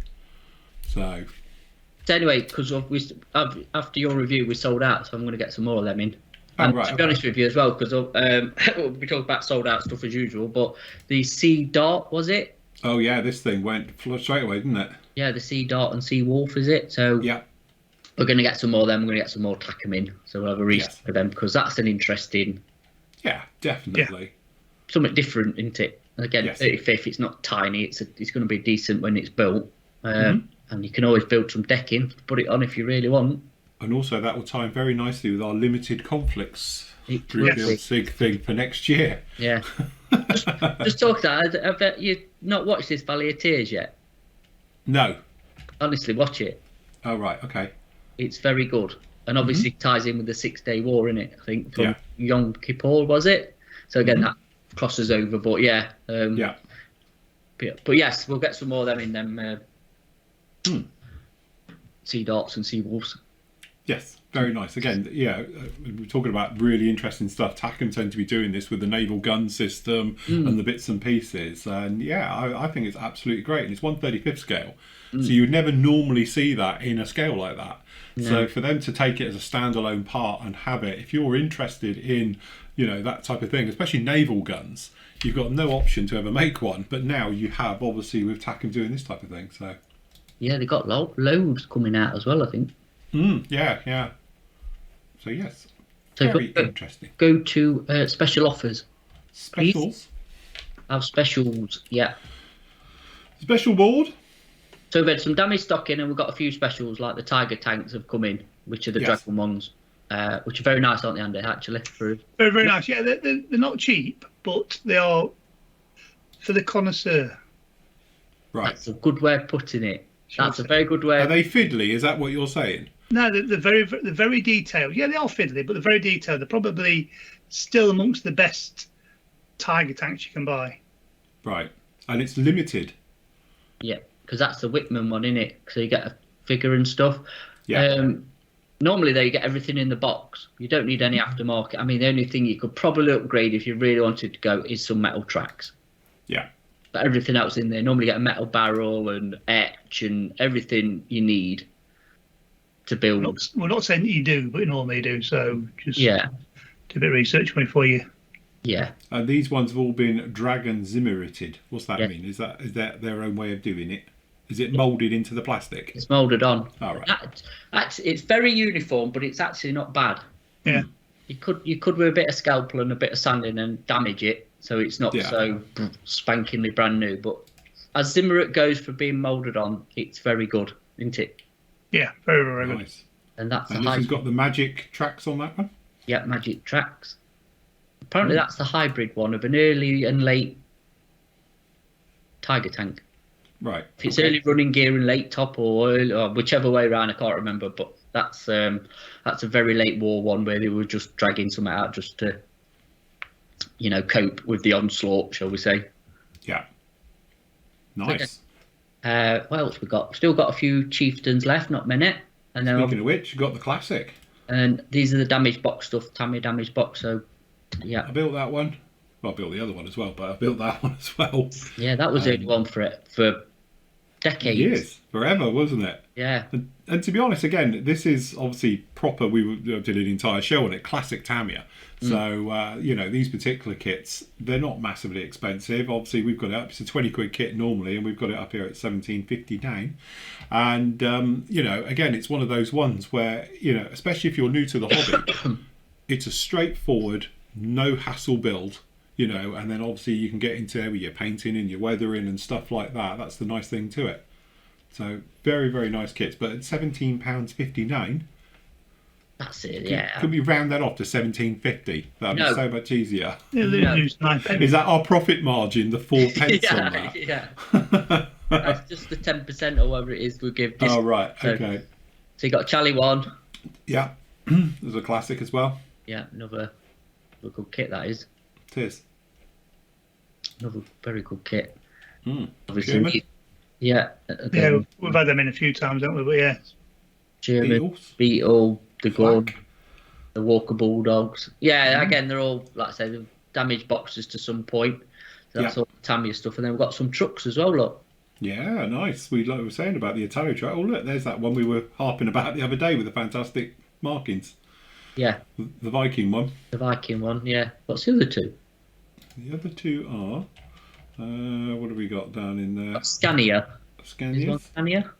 So anyway, because after your review we sold out, so I'm going to get some more of them in. And to be honest with you as well, because we talk about sold out stuff as usual, but the Sea Dart, was it? Oh yeah, this thing went straight away, didn't it? Yeah, the Sea Dart and Sea Wolf, is it? So yeah, we're going to get some more of them. We're going to get some more Tacom in, so we'll have a restock of them because that's an interesting. Yeah, definitely. Yeah. Something different, isn't it? And again, 35th, it's not tiny. It's going to be decent when it's built. And you can always build some decking to put it on if you really want. And also that will tie in very nicely with our limited conflicts It Real will be. big thing for next year. Yeah. Just talk that. I bet you not watched this Valley of Tears yet. No. Honestly, watch it. Oh right. Okay. It's very good, and obviously ties in with the 6-Day War, in it. I think from Yom Kippur, was it? So again, that crosses over. But yeah. Yeah. But yes, we'll get some more of them in them Sea Darts and Sea Wolves. Yes, very nice. Again, we're talking about really interesting stuff. TACM tend to be doing this with the naval gun system and the bits and pieces. And I think it's absolutely great. And it's 1/35th scale. So you would never normally see that in a scale like that. No. So for them to take it as a standalone part and have it, if you're interested in, that type of thing, especially naval guns, you've got no option to ever make one. But now you have, obviously, with TACM doing this type of thing. So yeah, they've got loads coming out as well, I think. Yeah. So yes, very interesting. Go to special offers. Specials? Have specials, yeah. Special board? So we've had some damage stock in, and we've got a few specials, like the Tiger tanks have come in, which are the Dragon ones, which are very nice, aren't they, Andy, actually? Very, very nice. Yeah, they're not cheap, but they are for the connoisseur. Right. That's a good way of putting it. That's a very good way. Are they fiddly? Is that what you're saying? No, they're very detailed. Yeah, they are fiddly, but they're very detailed. They're probably still amongst the best Tiger tanks you can buy. Right, and it's limited. Yeah, because that's the Whitman one, isn't it? So you get a figure and stuff. Yeah. Normally, though, you get everything in the box. You don't need any aftermarket. I mean, the only thing you could probably upgrade if you really wanted to go is some metal tracks. Yeah. But everything else in there, normally you get a metal barrel and etch and everything you need to build. We're not saying that you do, but normally you do. So just do a bit of research before you. Yeah. And these ones have all been Dragon Zimmerated. What's that mean? Is that their own way of doing it? Is it moulded into the plastic? It's moulded on. All right. It's very uniform, but it's actually not bad. Yeah. You could with a bit of scalpel and a bit of sanding and damage it, so it's not so spankingly brand new. But as Zimmerat goes for being moulded on, it's very good, isn't it? Yeah, very, very good. Nice. And that's this has got the magic tracks on that one? Yeah, magic tracks. Apparently that's the hybrid one of an early and late Tiger tank. Right. If it's early running gear and late top or whichever way around, I can't remember, but that's a very late war one where they were just dragging something out just to, cope with the onslaught, shall we say. Yeah. Nice. What else we got? Still got a few chieftains left, not many. And then speaking of which, you got the classic. And these are the damage box stuff, Tamiya damage box. So, yeah. I built that one. Well, I built the other one as well, but I built that one as well. Yeah, that was the only one for decades. Years, forever, wasn't it? Yeah. And to be honest, again, this is obviously proper. We did an entire show on it. Classic Tamiya. So these particular kits, they're not massively expensive. Obviously, we've got it up. It's a 20 quid kit normally, and we've got it up here at 17.59. And again, it's one of those ones where especially if you're new to the hobby, it's a straightforward, no hassle build. And then obviously you can get into there with your painting and your weathering and stuff like that. That's the nice thing to it. So very, very nice kits. But at £17.59, that's it. Yeah. Could we round that off to £17.50? That'd be so much easier. Lose 9 pence. Is that our profit margin? The 4 pence on that? Yeah. That's just the 10% or whatever it is we give. Oh right. Okay. So you got Charlie one. Yeah. There's a classic as well. Yeah. Another good kit that is. It is. Another very good kit. Obviously, yeah, we've had them in a few times, haven't we? But yeah, German, Beetle, the Gun, the Walker Bulldogs. Yeah, again, they're all, like I say, the damage boxes to some point. So that's all Tamiya stuff, and then we've got some trucks as well. Look. Yeah, nice. Like we were saying about the Italo truck. Oh, look, there's that one we were harping about the other day with the fantastic markings. Yeah. The Viking one. The Viking one, yeah. What's the other two? The other two are... what have we got down in there? Scania. Scania? Scania?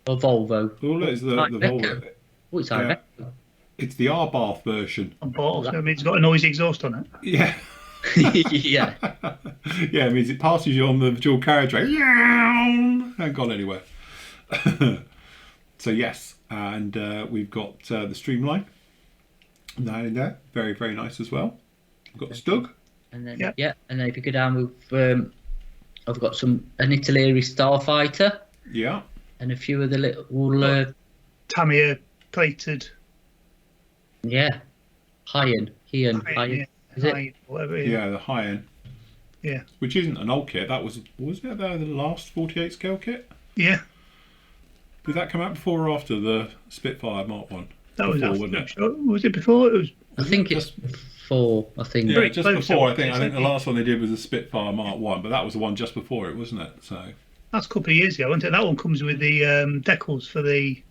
Or Volvo? Oh, look, it's the Volvo. Oh, it's Iveco. It's the R-Bath version. I mean, it's got a noisy exhaust on it. Yeah. Yeah. Yeah, it means it passes you on the dual carriageway. Ain't gone anywhere. So, yes. And we've got the Streamline. Down in there, very very nice as well. We've got the Stug. And then Yep. and then if you go down with I've got an Italeri Starfighter Yeah. and a few of the little Tamiya plated. High-end. Yeah, Is it? whatever. Yeah, the high end. Yeah. Which isn't an old kit. That was it the last 48 scale kit? Yeah. Did that come out before or after the Spitfire Mark 1? That was Before, after, wasn't it? Sure. Was it before? It was. I think it's 4. I think. Yeah, Very just close, before. I I think the think. last one they did was the Spitfire Mark 1, but that was the one just before it, wasn't it? So That's a couple of years ago, wasn't it? That one comes with the decals for the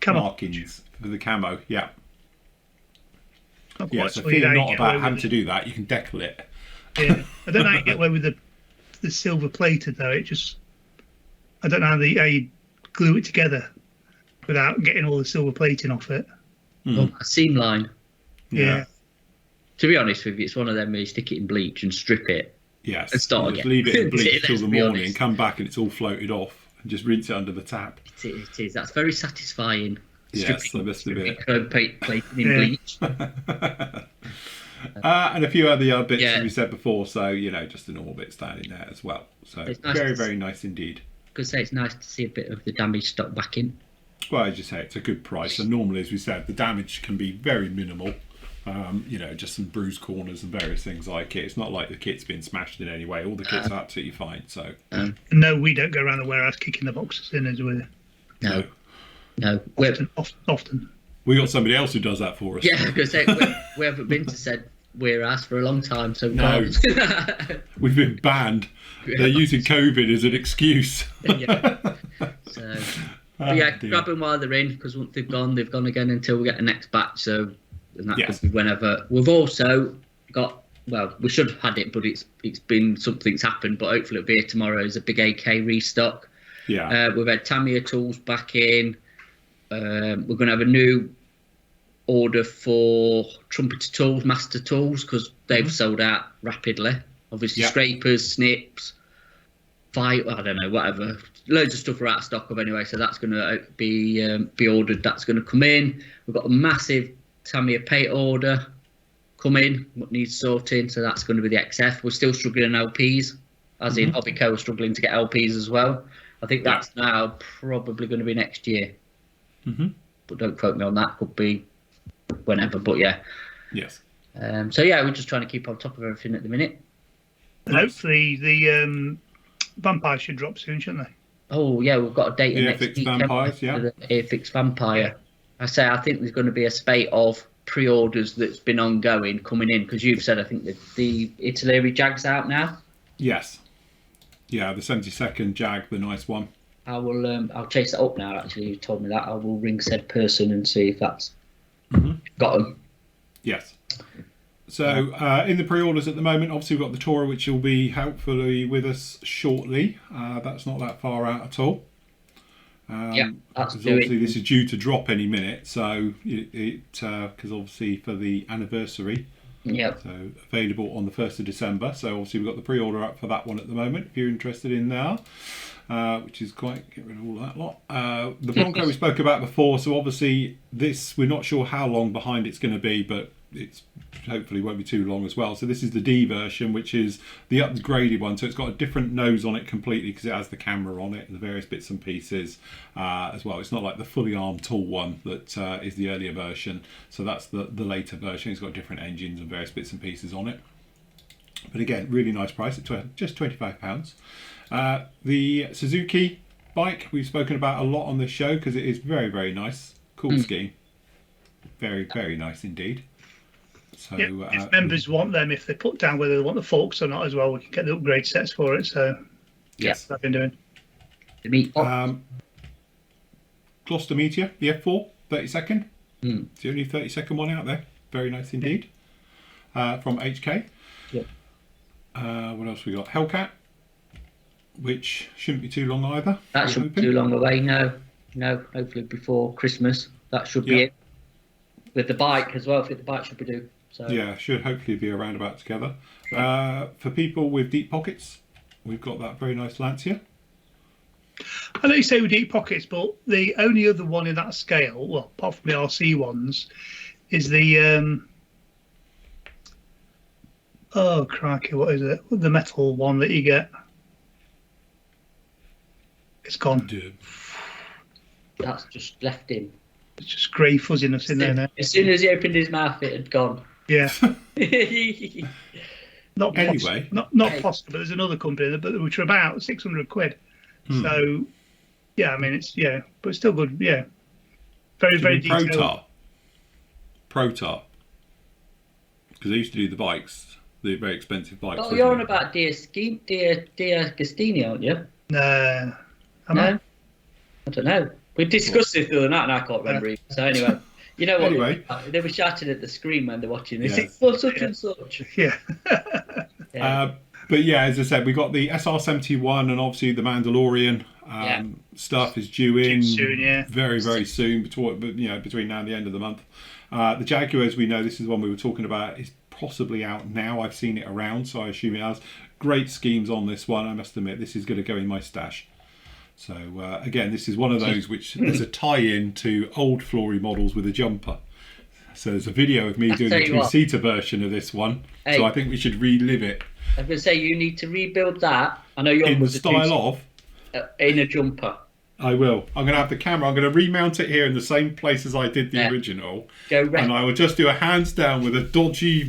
camo. markings for the camo. Yeah. Not quite Yeah. So sweet how fear you not get about away having with to do that. You can decal it. Yeah. I don't know how you get away with the silver plated though. It just, I don't know how you glue it together without getting all the silver plating off it. A seam line. Yeah. To be honest with you, it's one of them where you stick it in bleach and strip it. Yes. And start You just again. leave it in bleach Let's till the be morning honest. and come back and it's all floated off and just rinse it under the tap. It is. That's very satisfying. Yes, I must admit. Plating in Yeah. bleach. And a few other bits, Yeah. as we said before, so, just the normal bits down in there as well. So, It's nice very, to very nice indeed. Could say it's nice to see a bit of the damage stock back in. Well, as you say, it's a good price. And normally, as we said, the damage can be very minimal. Just some bruised corners and various things like it. It's not like the kit's been smashed in any way. All the kit's absolutely fine. So, No, we don't go around the warehouse kicking the boxes in as we. No. Often. we got somebody else who does that for us. Yeah, because we haven't been to said warehouse for a long time, so No. We've been banned. They're using COVID as an excuse. Yeah. So, but yeah, dear. grab them while they're in, because once they've gone again until we get the next batch. So, and that Yes. could be whenever. We've also got, well, we should have had it, but it's been something's happened. But hopefully it'll be here tomorrow. Is a big AK restock. Yeah. We've had Tamiya tools back in. We're going to have a new order for trumpeter tools, master tools, because they've sold out rapidly. Obviously, Yeah. scrapers, snips, I don't know, whatever. Loads of stuff are out of stock of anyway, so that's going to be ordered. That's going to come in. We've got a massive Tamiya paint order coming, what needs sorting, so that's going to be the XF. We're still struggling on LPs, as in Hobbyco are struggling to get LPs as well. I think that's now probably going to be next year. But don't quote me on that. Could be whenever, but yeah. Yes. So yeah, we're just trying to keep on top of everything at the minute. And hopefully the vampire should drop soon, shouldn't they? Oh yeah, we've got a date Yeah, next fixed week. vampires, yeah. For the Airfix Vampire. I think there's going to be a spate of pre-orders that's been ongoing coming in, because you've said I think the Italeri Jag's out now. Yes. Yeah, the 72nd Jag, the nice one. I'll chase that up now. Actually, you told me that. I will ring said person and see if that's got them. Yes. So in the pre-orders at the moment, obviously we've got the Toro, which will be hopefully with us shortly. That's not that far out at all. That's because doing. obviously this is due to drop any minute. So because obviously for the anniversary. Yeah. So available on the 1st of December. So obviously we've got the pre-order up for that one at the moment, if you're interested in there. Which is quite, get rid of all that lot. The Bronco we spoke about before, so obviously this, we're not sure how long behind it's going to be, but it's hopefully won't be too long as well. So this is the D version, which is the upgraded one, so it's got a different nose on it completely because it has the camera on it and the various bits and pieces as well. It's not like the fully armed tool one that is the earlier version, so that's the later version. It's got different engines and various bits and pieces on it. But again, really nice price at just £25. The Suzuki bike we've spoken about a lot on this show because it is very, very nice. Cool scheme. Very, very nice indeed. So if members want them, if they put down whether they want the forks or not as well, we can get the upgrade sets for it. So yes, that's what I've been doing. The meat. Gloucester Meteor, the F4, 32nd. Mm. It's the only 32nd one out there. Very nice indeed. From HK. Yep. What else we got? Hellcat, which shouldn't be too long either. That we're shouldn't be hoping. too long away. No. Hopefully before Christmas, that should be it. With the bike as well, I think the bike should be due. So Yeah, should hopefully be around about together. For people with deep pockets, we've got that very nice Lancia. I know you say with deep pockets, but the only other one in that scale, well, apart from the RC ones, is the oh crikey, what is it? The metal one that you get. It's gone. That's just left him. It's just grey fuzziness in there now. As soon as he opened his mouth, it had gone. Yeah. Not Anyway. not Foster, but there's another company which are about £600. So yeah, I mean it's but it's still good. Yeah, very detailed. Protar. Because they used to do the bikes, the very expensive bikes. Oh, you're on about Dear Gastini, aren't you? No. No? I don't know. We discussed this the other night and I can't remember either. So anyway, you know what? Anyway. They were shouting at the screen when they're watching this. Yeah. It's for such and such. Yeah. But yeah, as I said, we got the SR-71 and obviously the Mandalorian stuff is due in soon, very soon, between now and the end of the month. The Jaguar, as we know, this is the one we were talking about, is possibly out now. I've seen it around, so I assume it has. Great schemes on this one. I must admit, this is going to go in my stash. So again, this is one of those which there's a tie-in to old Flory models with a jumper. So there's a video of me doing the two-seater version of this one. Hey. So I think we should relive it. I was going to say, you need to rebuild that. I know your In the was style of? in a jumper. I will. I'm going to have the camera. I'm going to remount it here in the same place as I did the original. And I will just do a hands down with a dodgy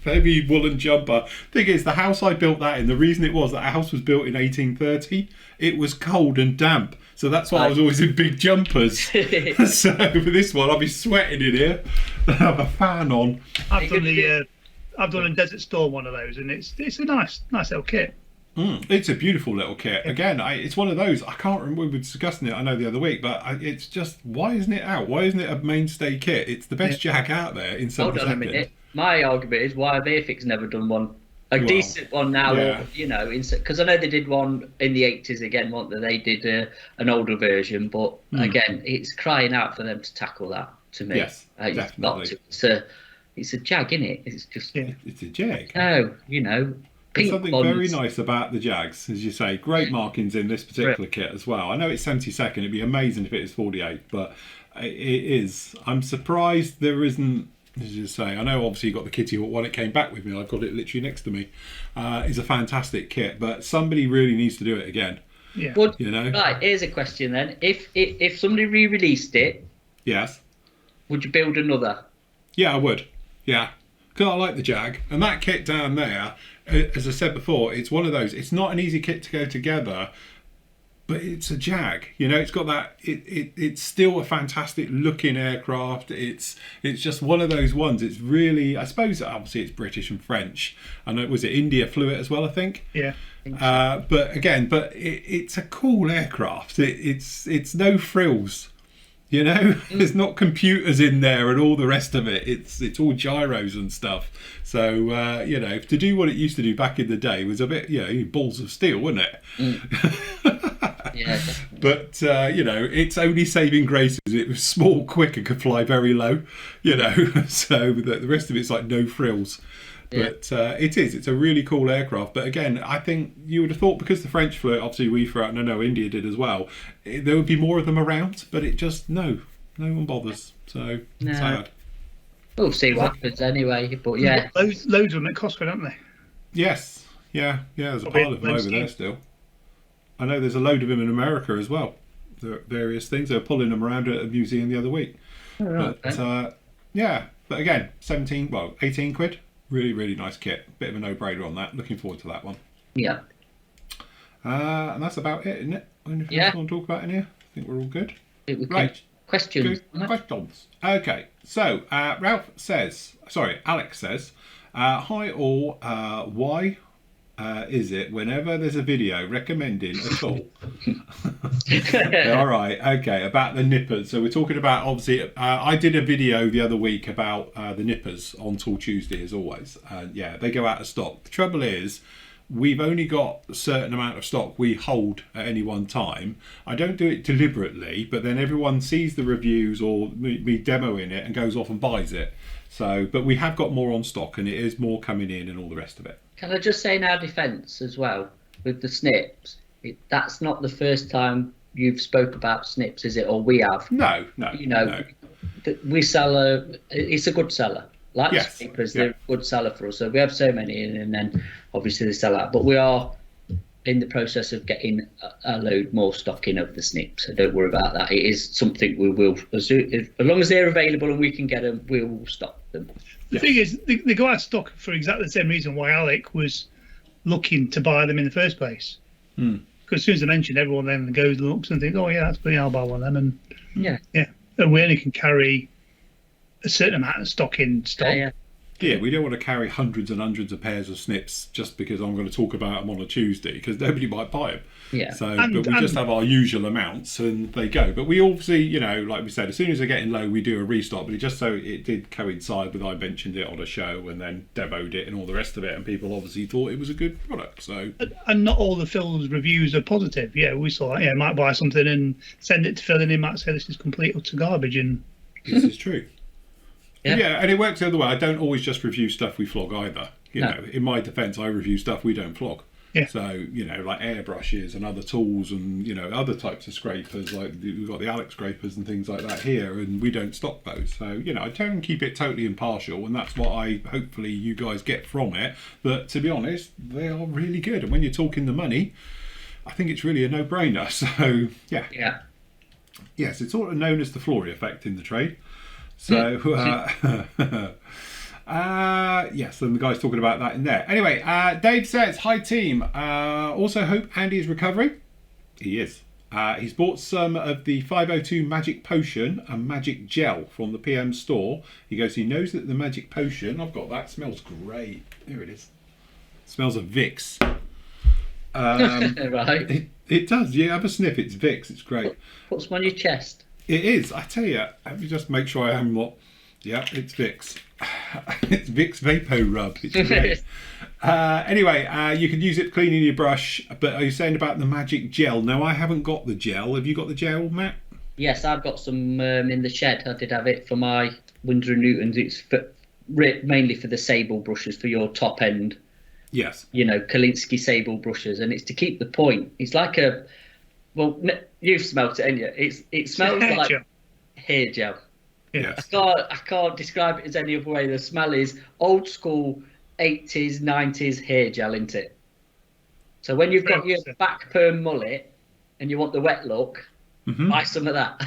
heavy woolen jumper. Thing is, the house I built that in, the reason it was that house was built in 1830. It was cold and damp. So that's why I was always in big jumpers. So for this one, I'll be sweating in here. I have a fan on. I've done a Desert Storm one of those, and it's a nice little kit. It's a beautiful little kit. Again, it's one of those, I can't remember, we were discussing it, I know, the other week, but it's just, why isn't it out? Why isn't it a mainstay kit? It's the best Jag out there in 7 seconds. Hold on a minute. My argument is, why have Airfix never done one? A decent one now, or, because I know they did one in the 80s again, they did an older version, but again, it's crying out for them to tackle that, to me. Yes, definitely. It's a Jag, isn't it? It's just... It's a Jag. No, There's something very nice about the Jags, as you say. Great markings in this particular kit as well. I know it's 72nd. It'd be amazing if it is 48, but it is. I'm surprised there isn't, as you say. I know obviously you got the Kitty Hawk one. It came back with me. I've got it literally next to me. It's a fantastic kit, but somebody really needs to do it again. Yeah. Well, right, here's a question then. If somebody re-released it, yes, would you build another? Yeah, I would. Yeah. Because I like the Jag. And that kit down there, as I said before, it's one of those, it's not an easy kit to go together, but it's a Jag. It's got that, it's still a fantastic looking aircraft. It's just one of those ones. It's really, I suppose, obviously it's British and French. I know, was it India flew it as well, I think? Yeah. But again, it's a cool aircraft. It's no frills. There's not computers in there and all the rest of it. It's all gyros and stuff. So to do what it used to do back in the day was a bit balls of steel, wasn't it? Yeah. But it's only saving graces. It was small, quick, and could fly very low. So the rest of it's like no frills. Yeah. But it's a really cool aircraft. But again, I think you would have thought, because the French flew it, obviously we flew it, and I know India did as well, there would be more of them around, but it just, no one bothers. So, sad. We'll see what happens anyway, but yeah. Loads of them at Costco, don't they? Yes. Yeah, there's a pile of them over there still. I know there's a load of them in America as well. There are various things. They were pulling them around at a museum the other week. Oh, right, but again, 18 quid. Really, really nice kit. Bit of a no-brainer on that. Looking forward to that one. Yeah. And that's about it, isn't it? Anything else you want to talk about in here? I think we're all good. Right. Questions. Questions. Okay. So, Alex says, hi all, why is it whenever there's a video recommending a tool? All right, okay, about the nippers. So we're talking about, obviously, I did a video the other week about the nippers on Tool Tuesday, as always. They go out of stock. The trouble is, we've only got a certain amount of stock we hold at any one time. I don't do it deliberately, but then everyone sees the reviews or me demoing it and goes off and buys it. So, but we have got more on stock, and it is more coming in and all the rest of it. Can I just say in our defence as well, with the snips, that's not the first time you've spoke about snips, is it? Or we have? No. we sell it's a good seller. Like the scrapers, they're a good seller for us. So we have so many in, and then obviously they sell out. But we are in the process of getting a load more stock in of the snips. So don't worry about that. It is something we will, as long as they're available and we can get them, we will stock them. The thing is, they go out of stock for exactly the same reason why Alec was looking to buy them in the first place. Because as soon as I mentioned, everyone then goes and looks and thinks, oh yeah, that's pretty, I'll buy one of them. And and we only can carry a certain amount of stock in stock. Yeah, we don't want to carry hundreds and hundreds of pairs of snips just because I'm going to talk about them on a Tuesday, because nobody might buy them. Yeah. So, but we just have our usual amounts and they go. But we obviously, you know, like we said, as soon as they're getting low, we do a restock. But it just so it did coincide with I mentioned it on a show and then demoed it and all the rest of it, and people obviously thought it was a good product. So and not all the Phil's reviews are positive. Yeah, we saw that. Yeah, might buy something and send it to Phil, and he might say this is complete utter garbage. And this is true. Yeah, and it works the other way. I don't always just review stuff we flog either. You know, in my defence, I review stuff we don't flog. Yeah. So, you know, like airbrushes and other tools and, you know, other types of scrapers, like we've got the Alex scrapers and things like that here, and we don't stock those. So, you know, I try and keep it totally impartial, and that's what hopefully you guys get from it. But to be honest, they are really good. And when you're talking the money, I think it's really a no-brainer. So, yeah. Yes, it's sort of known as the Flory effect in the trade. So, yes, and the guy's talking about that in there. Anyway, Dave says, hi team. Also hope Andy is recovering. He is. He's bought some of the 502 Magic Potion and Magic Gel from the PM store. He goes, he knows that the Magic Potion, I've got that, smells great. There it is. Smells of Vicks. Right. It does, yeah, have a sniff. It's Vicks, it's great. Put some on your chest. It is, I tell you. Let me just make sure I am not. Yeah, it's Vicks. It's Vicks Vapo Rub. It's great. Anyway, you can use it cleaning your brush. But are you saying about the Magic Gel? No, I haven't got the gel. Have you got the gel, Matt? Yes, I've got some in the shed. I did have it for my Winsor & Newtons. It's mainly for the sable brushes, for your top end. Yes. You know, Kolinsky sable brushes. And it's to keep the point. It's like a... Well, you've smelt it, haven't you? It smells like hair gel. Yes. I can't describe it as any other way. The smell is old school 80s, 90s hair gel, isn't it? So when you've got your back perm mullet and you want the wet look, buy some of that.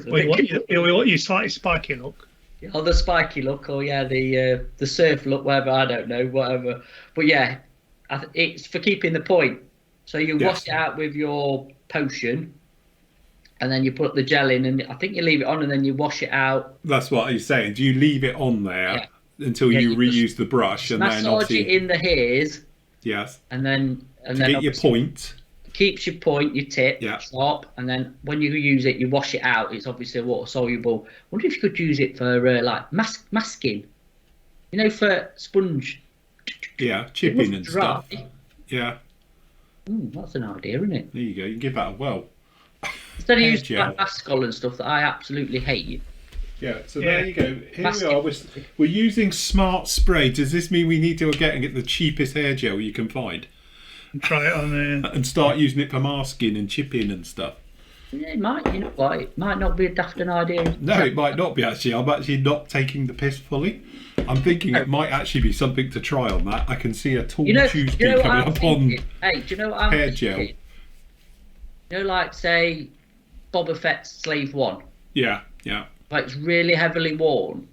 We want you slightly spiky look. Or the spiky look, or the surf look, whatever, I don't know, whatever. But yeah, it's for keeping the point. So you wash it out with your potion, and then you put the gel in, and I think you leave it on, and then you wash it out. That's what he's saying. Do you leave it on there until you reuse the brush, and then obviously it in the hairs? Yes. And then get your point. Keeps your point, your tip sharp, and then when you use it, you wash it out. It's obviously water soluble. I wonder if you could use it for like masking, you know, for sponge. Yeah, chipping and stuff. Yeah. That's an idea, isn't it? There you go. You can give that a whirl. Instead of using like Mascol and stuff that I absolutely hate. Yeah, so there you go. Here we are. We're using smart spray. Does this mean we need to get the cheapest hair gel you can find? And try it on there. And start using it for masking and chipping and stuff. Yeah, it might. You know what? It might not be a daft an idea. No, it might not be actually. I'm actually not taking the piss fully. I'm thinking it might actually be something to try on that. I can see a tall Tuesday coming up on Hey, do you know what I'm hair gel? You know, like, say, Boba Fett's Slave 1? Yeah. Like, it's really heavily worn.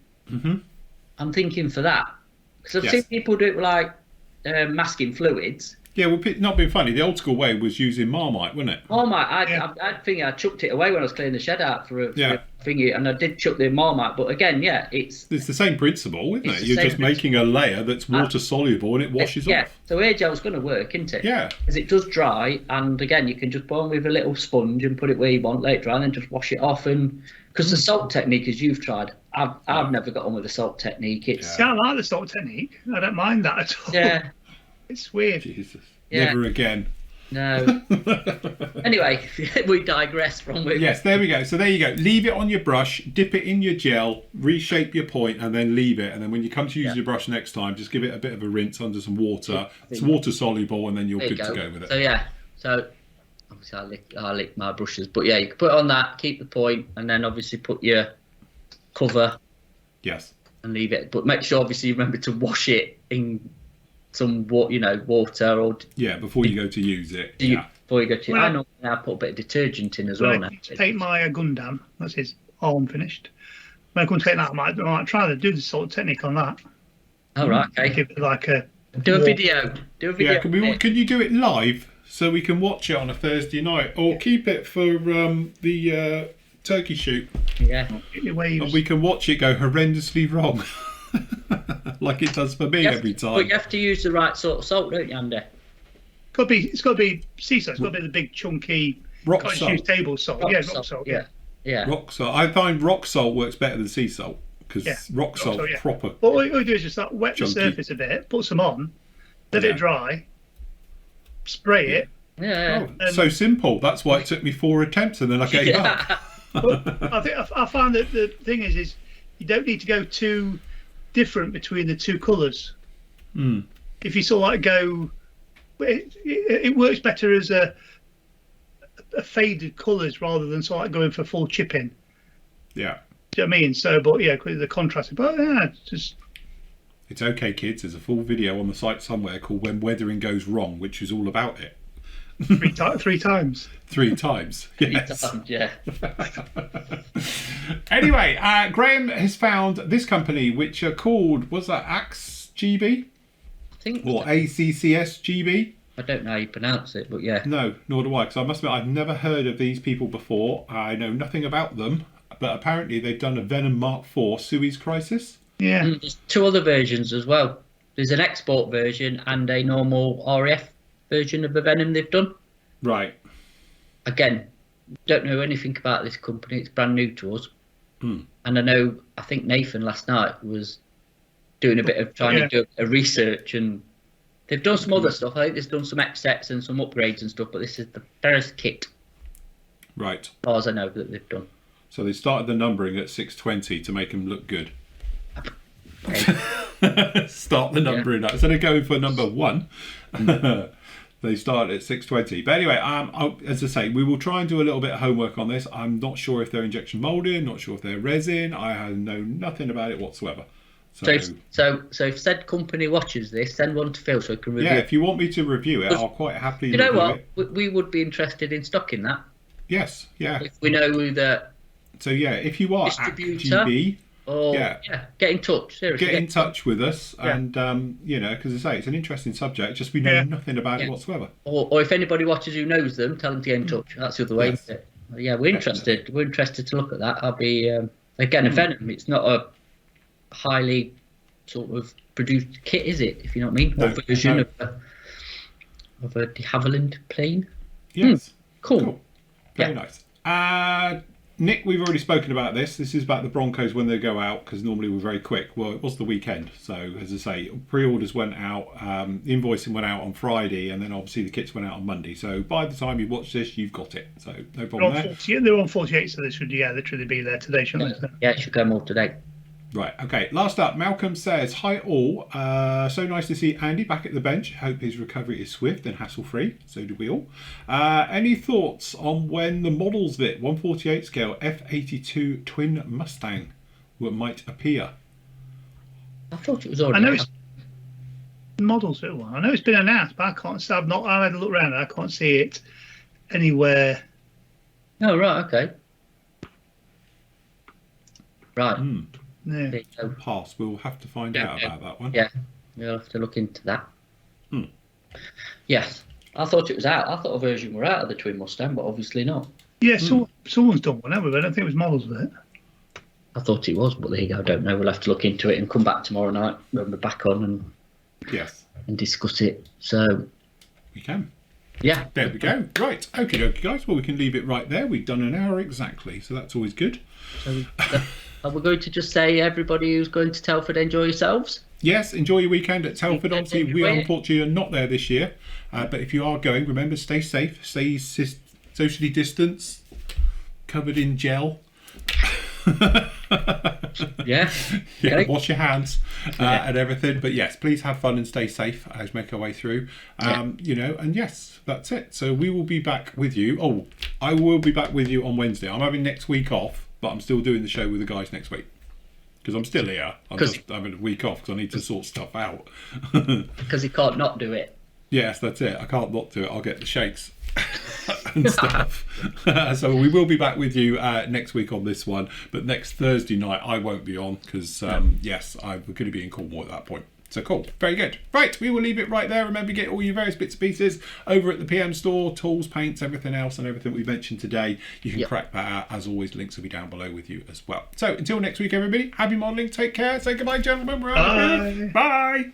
I'm thinking for that. Because I've seen people do it with, like, masking fluids. Yeah, well, not being funny, the old school way was using Marmite, wasn't it? Marmite, I think I chucked it away when I was clearing the shed out for a thingy, and I did chuck the Marmite, but again, it's the same principle, isn't it? You're just making a layer that's water soluble and it washes off. Yeah, so hair gel's going to work, isn't it? Yeah. Because it does dry, and again, you can just go on with a little sponge and put it where you want, let it dry, and then just wash it off. And because the salt technique, as you've tried, I've never got on with the salt technique. I like the salt technique. I don't mind that at all. Yeah. It's weird. Jesus. Yeah. Never again. No. Anyway, we digress from it. Yes, there we go. So there you go. Leave it on your brush, dip it in your gel, reshape your point, and then leave it. And then when you come to use your brush next time, just give it a bit of a rinse under some water. It's water soluble, and then you're good to go with it. So obviously I lick my brushes, but yeah, you can put it on that, keep the point, and then obviously put your cover Yes. and leave it. But make sure, obviously, you remember to wash it in some water or Yeah, before you go to use it. before you go to. Well, I normally now put a bit of detergent in as When well I now. need to paint my Gundam, that's his arm finished. When I come to paint that, I might try to do the sort of technique on that. All right, okay. Give it like a Do a video. Yeah, can you do it live so we can watch it on a Thursday night, or keep it for the turkey shoot? Yeah. And we can watch it go horrendously wrong, like it does for me every time. But you have to use the right sort of salt, don't you, Andy? It's got to be sea salt. It's got to be the big chunky rock cottage salt. cheese table salt. Rock Rock salt, salt. Yeah. Rock salt. I find rock salt works better than sea salt because rock salt proper. But what you do is just wet chunky. the surface a bit, put some on, let Yeah. it dry, spray it. Yeah. Oh, so simple. That's why it took me 4 attempts and then I gave up. But I found that the thing is you don't need to go too different between the two colours. If you sort of like go, it works better as a faded colours rather than sort of like going for full chipping. Yeah. Do you know what I mean? So, but yeah, the contrast. But yeah, it's okay, kids. There's a full video on the site somewhere called "When Weathering Goes Wrong," which is all about it. three times. 3 times. Yes. Yeah. Anyway, Graham has found this company, which are called, was that Axe GB? I think. Or ACCS GB? I don't know how you pronounce it, but yeah. No, nor do I, because I must admit I've never heard of these people before. I know nothing about them, but apparently they've done a Venom Mark IV Suez Crisis. Yeah. And there's 2 other versions as well. There's an export version and a normal RAF version of the Venom they've done. Right. Again, don't know anything about this company. It's brand new to us. And I think Nathan last night was doing a bit of trying to do a research, and they've done some other stuff. I think they've done some XSets and some upgrades and stuff, but this is the first kit, Right. as far as I know, that they've done. So they started the numbering at 620 to make them look good. Okay. Start the numbering up. Instead of going for number 1, they started at 620. But anyway, as I say, we will try and do a little bit of homework on this. I'm not sure if they're injection molding, not sure if they're resin. I know nothing about it whatsoever. So if said company watches this, send one to Phil so he can review yeah, it. if you want me to review it, I'll quite happily You know review what? it. We would be interested in stocking that. Yes, yeah. If we know who the So yeah, if you are distributor GB, or get in touch. Seriously, get in touch with us, Yeah. and because I say it's an interesting subject. Just we know nothing about it whatsoever. or if anybody watches who knows them, tell them to get in touch. That's the other way. Yes. Isn't it? Yeah, we're interested. We're interested to look at that. I'll be again a Venom. It's not a highly sort of produced kit, is it? If you know what I mean. No, What version of a de Havilland plane? Yes. Cool. Very nice. Nick, we've already spoken about this. This is about the Broncos when they go out, because normally we're very quick. Well, it was the weekend. So, as I say, pre-orders went out, invoicing went out on Friday, and then obviously the kits went out on Monday. So, by the time you watch this, you've got it. So, no problem there. They're on 48, so they should literally be there today, shouldn't they? Yeah, it should go more today. Right, okay. Last up, Malcolm says, "Hi all. So nice to see Andy back at the bench. Hope his recovery is swift and hassle-free. So do we all. Any thoughts on when the models of it, 148 scale F82 twin Mustang, might appear?" I thought it was already. I know it's models for one. I know it's been announced, but I can't say. I've had a look around. I can't see it anywhere. Oh right, okay. Right. Yeah. There you go. Pass. We'll have to find out about that one. Yeah, we'll have to look into that. Yes, I thought it was out. I thought a version were out of the twin Mustang, but obviously not. Yeah, someone's done one, haven't we? I don't think it was models with it. I thought it was, but there you go. I don't know. We'll have to look into it and come back tomorrow night when we're back on and discuss it. So we can. Yeah. There we go. Right. Okay, guys. Well, we can leave it right there. We've done an hour exactly, so that's always good. So are we going to just say, everybody who's going to Telford, enjoy yourselves? Yes, enjoy your weekend at Telford. Obviously, we unfortunately are not there this year. But if you are going, remember, stay safe, stay socially distanced, covered in gel. Yeah. Okay. Wash your hands and everything. But yes, please have fun and stay safe as we make our way through. And yes, that's it. So we will be back with you. Oh, I will be back with you on Wednesday. I'm having next week off, but I'm still doing the show with the guys next week. because I'm still here. I'm just having a week off because I need to sort stuff out. Because he can't not do it. Yes, that's it. I can't not do it. I'll get the shakes and stuff. So we will be back with you next week on this one. But next Thursday night, I won't be on because, yes, we're going to be in Cornwall at that point. So cool. Very good. Right, we will leave it right there. Remember, get all your various bits and pieces over at the PM store, tools, paints, everything else, and everything we mentioned today. You can crack that out. As always, links will be down below with you as well. So until next week, everybody, happy modelling. Take care. Say goodbye, gentlemen. We're out of here. Bye.